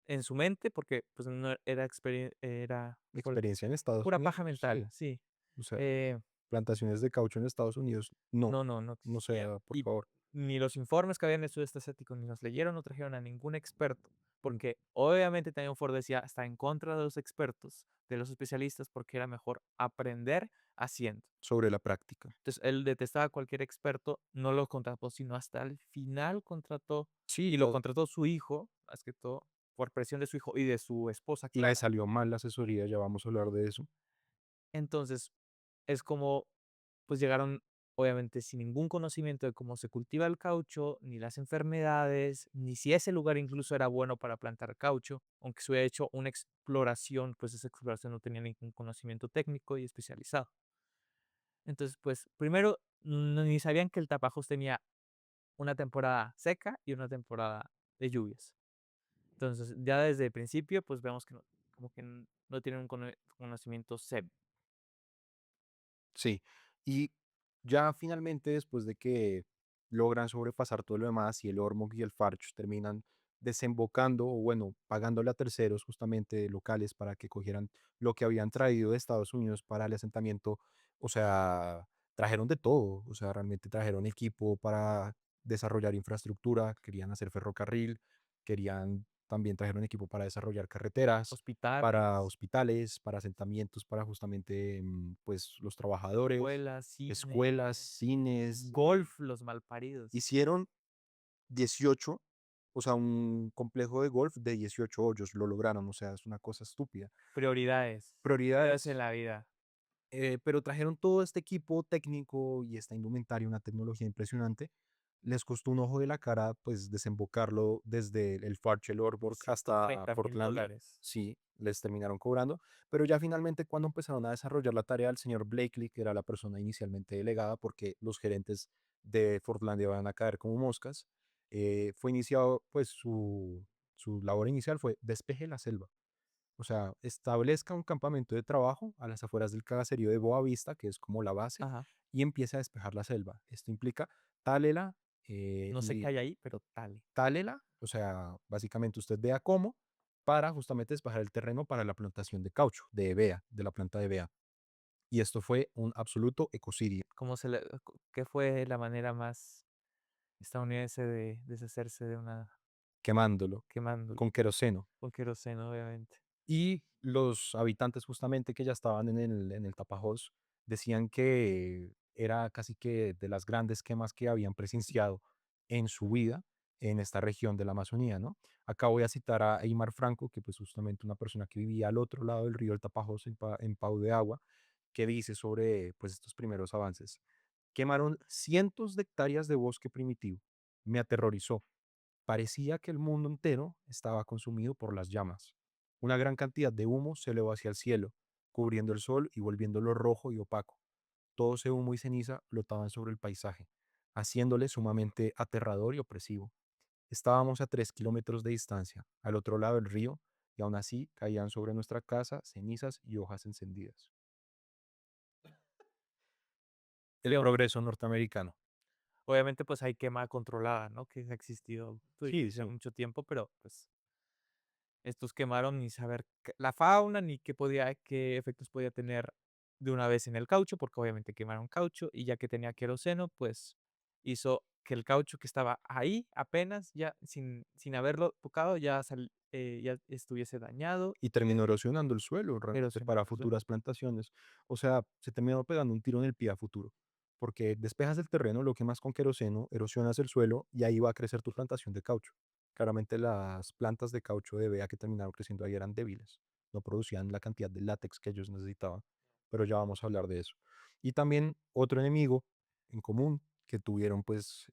en su mente, porque, pues, no era, híjole, Experiencia en Estados pura paja Unidos, mental, sí. sí. O sea, Eh, plantaciones de caucho en Estados Unidos, no, no no existían. sea, por Y favor. ni los informes que habían del sudeste asiático ni los leyeron, no trajeron a ningún experto, Mm, porque obviamente también Ford decía, está en contra de los expertos, de los especialistas, porque era mejor aprender haciendo. sobre la práctica. Entonces, él detestaba a cualquier experto, no lo contrató, sino hasta el final contrató, Sí, y lo contrató su hijo, más que todo, por presión de su hijo y de su esposa le Clara. salió mal la asesoría, ya vamos a hablar de eso. Entonces, es como, pues llegaron, obviamente, sin ningún conocimiento de cómo se cultiva el caucho, ni las enfermedades, ni si ese lugar incluso era bueno para plantar caucho, aunque se hubiera hecho una exploración, pues esa exploración no tenía ningún conocimiento técnico y especializado. Entonces, pues primero, ni sabían que el Tapajós tenía una temporada seca y una temporada de lluvias. Entonces, ya desde el principio, pues vemos que no, como que no tienen un conocimiento serio. Sí, y ya finalmente después de que logran sobrepasar todo lo demás y el Ormog y el Farch terminan desembocando o bueno, pagándole a terceros justamente locales para que cogieran lo que habían traído de Estados Unidos para el asentamiento, o sea, trajeron de todo, o sea, realmente trajeron equipo para desarrollar infraestructura, querían hacer ferrocarril, querían también trajeron equipo para desarrollar carreteras, para Hospitales, hospitales, para asentamientos, para justamente, pues, los trabajadores, escuelas, cine, escuelas, cines. golf, los malparidos. Hicieron 18, o sea, un complejo de golf de 18 hoyos, lo lograron, o sea, es una cosa estúpida. Prioridades en Prioridades, la vida. pero trajeron todo este equipo técnico y esta indumentaria, una tecnología impresionante. Les costó un ojo de la cara, pues, desembocarlo desde el Farchel Orborg ciento hasta treinta mil Portlandia. dólares. Sí, les terminaron cobrando, pero ya finalmente cuando empezaron a desarrollar la tarea, el señor Blakely, que era la persona inicialmente delegada, porque los gerentes de Fortlandia van a caer como moscas, fue iniciado, pues, su labor inicial fue despeje la selva. O sea, establezca un campamento de trabajo a las afueras del caserío de Boa Vista, que es como la base, Ajá. y empiece a despejar la selva. Esto implica tálela, No sé qué hay ahí, pero dale. tálela, o sea, básicamente usted vea cómo, para justamente despejar el terreno para la plantación de caucho, de hevea, de la planta de hevea. Y esto fue un absoluto ecocidio, ¿Cómo se le qué fue la manera más estadounidense de deshacerse de una quemándolo quemándolo con queroseno. con queroseno, obviamente? Y los habitantes justamente que ya estaban en el Tapajós decían que era casi que de las grandes quemas que habían presenciado en su vida en esta región de la Amazonía, ¿no? Acá voy a citar a Eymar Franco, que pues justamente una persona que vivía al otro lado del río el Tapajós, en Pau de Agua, que dice sobre pues estos primeros avances. Quemaron cientos de hectáreas de bosque primitivo. Me aterrorizó. Parecía que el mundo entero estaba consumido por las llamas. Una gran cantidad de humo se elevó hacia el cielo, cubriendo el sol y volviéndolo rojo y opaco. Todo ese humo y ceniza flotaban sobre el paisaje, haciéndole sumamente aterrador y opresivo. Estábamos a 3 kilómetros de distancia, al otro lado del río, y aún así caían sobre nuestra casa cenizas y hojas encendidas. El Digo, progreso norteamericano. obviamente, pues, hay quema controlada, ¿no? Que ha existido, pues, Sí, desde hace sí. mucho tiempo, pero, pues, estos quemaron ni saber la fauna, ni qué efectos podía tener de una vez en el caucho, porque obviamente quemaron caucho y ya que tenía queroseno, pues hizo que el caucho que estaba ahí apenas, ya sin haberlo tocado, ya estuviese dañado, Y terminó erosionando el suelo realmente erosionado para el suelo. futuras plantaciones. O sea, se terminó pegando un tiro en el pie a futuro, porque despejas el terreno, lo quemas con queroseno, erosionas el suelo y ahí va a crecer tu plantación de caucho. Claramente las plantas de caucho de bea que terminaron creciendo ahí eran débiles, no producían la cantidad de látex que ellos necesitaban, pero ya vamos a hablar de eso. Y también otro enemigo en común que tuvieron pues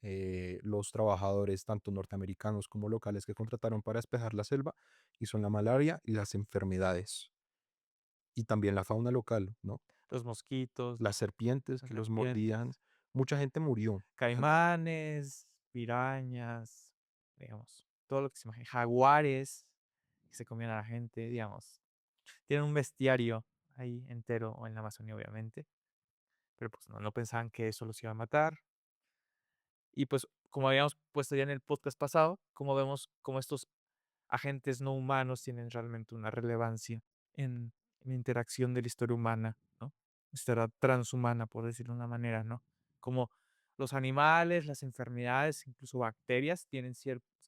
los trabajadores tanto norteamericanos como locales que contrataron para despejar la selva y son la malaria y las enfermedades. Y también la fauna local, ¿no? Los mosquitos, Las serpientes las que los mordían. serpientes, Mucha gente murió. caimanes, pirañas, digamos, todo lo que se imagine, jaguares que se comían a la gente, digamos. Tienen un bestiario ahí entero, o en la Amazonía, obviamente, pero pues no pensaban que eso los iba a matar. Y pues, como habíamos puesto ya en el podcast pasado, como vemos cómo estos agentes no humanos tienen realmente una relevancia en la interacción de la historia humana, ¿no? Historia transhumana, por decirlo de una manera, ¿no? Como los animales, las enfermedades, incluso bacterias, tienen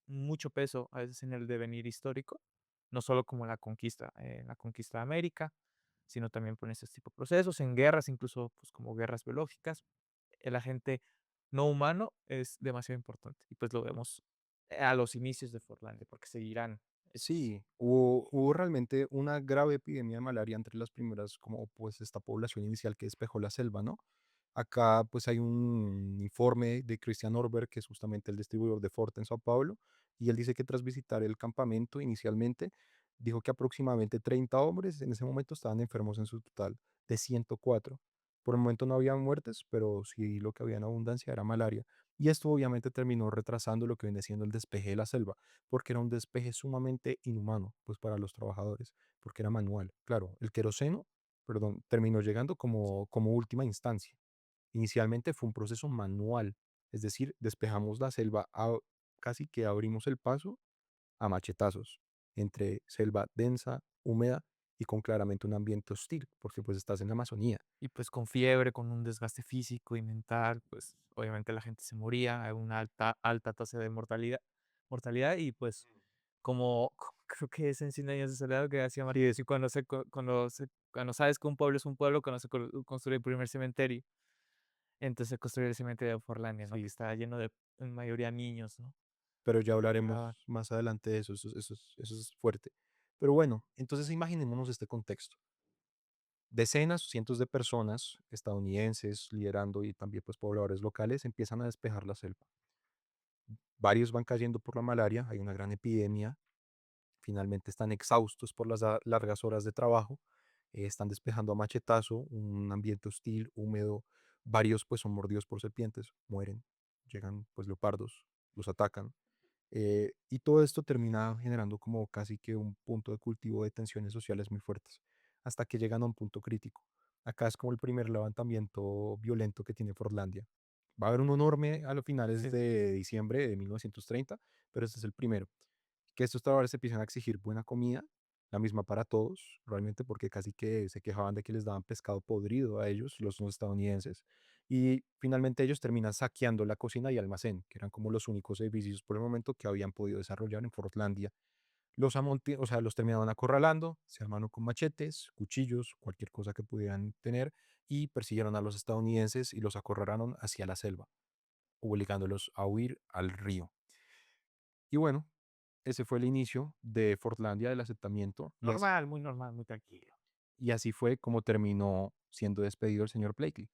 mucho peso a veces en el devenir histórico, no solo como la conquista de América, sino también por ese tipo de procesos, en guerras, incluso pues como guerras biológicas. El agente no humano es demasiado importante y pues lo vemos a los inicios de Forlándia, porque seguirán estos. Sí, hubo realmente una grave epidemia de malaria entre las primeras, como pues esta población inicial que despejó la selva, ¿no? Acá pues hay un informe de Christian Norberg, que es justamente el distribuidor de Forte en Sao Paulo, y él dice que tras visitar el campamento inicialmente, dijo que aproximadamente 30 hombres en ese momento estaban enfermos en su total de 104. Por el momento no había muertes, pero sí lo que había en abundancia era malaria. Y esto obviamente terminó retrasando lo que viene siendo el despeje de la selva porque era un despeje sumamente inhumano, pues para los trabajadores, porque era manual. Claro, el queroseno, perdón, terminó llegando como última instancia. Inicialmente fue un proceso manual, es decir, despejamos la selva, casi que abrimos el paso a machetazos entre selva densa, húmeda y con claramente un ambiente hostil, porque pues estás en la Amazonía. Y pues con fiebre, con un desgaste físico y mental, pues obviamente la gente se moría, hay una alta tasa de mortalidad y pues como creo que es en Cien años de soledad que decía Martínez, y cuando sabes que un pueblo es un pueblo, cuando se construye el primer cementerio, entonces se construye el cementerio de Forlandia, ¿no? Que Sí, está lleno de, en mayoría niños, ¿no? pero ya Llegaban. hablaremos más adelante de eso, eso es fuerte. Pero bueno, entonces imaginémonos este contexto. Decenas, cientos de personas estadounidenses liderando y también pues pobladores locales empiezan a despejar la selva. Varios van cayendo por la malaria, hay una gran epidemia, finalmente están exhaustos por las largas horas de trabajo, están despejando a machetazo, un ambiente hostil, húmedo, varios pues son mordidos por serpientes, mueren, llegan pues leopardos, los atacan Y todo esto termina generando como casi que un punto de cultivo de tensiones sociales muy fuertes, hasta que llegan a un punto crítico. Acá es como el primer levantamiento violento que tiene Forlandia. Va a haber uno enorme a los finales Sí, sí. de diciembre de 1930, pero este es el primero. Que estos trabajadores empiezan a exigir buena comida, la misma para todos, realmente porque casi que se quejaban de que les daban pescado podrido a ellos, los no estadounidenses. Y finalmente ellos terminan saqueando la cocina y almacén, que eran como los únicos edificios por el momento que habían podido desarrollar en Fortlandia. O sea, los terminaban acorralando, se armaron con machetes, cuchillos, cualquier cosa que pudieran tener, y persiguieron a los estadounidenses y los acorralaron hacia la selva, obligándolos a huir al río. Y bueno, ese fue el inicio de Fortlandia, del asentamiento, Muy normal, muy tranquilo. y así fue como terminó siendo despedido el señor Blakely.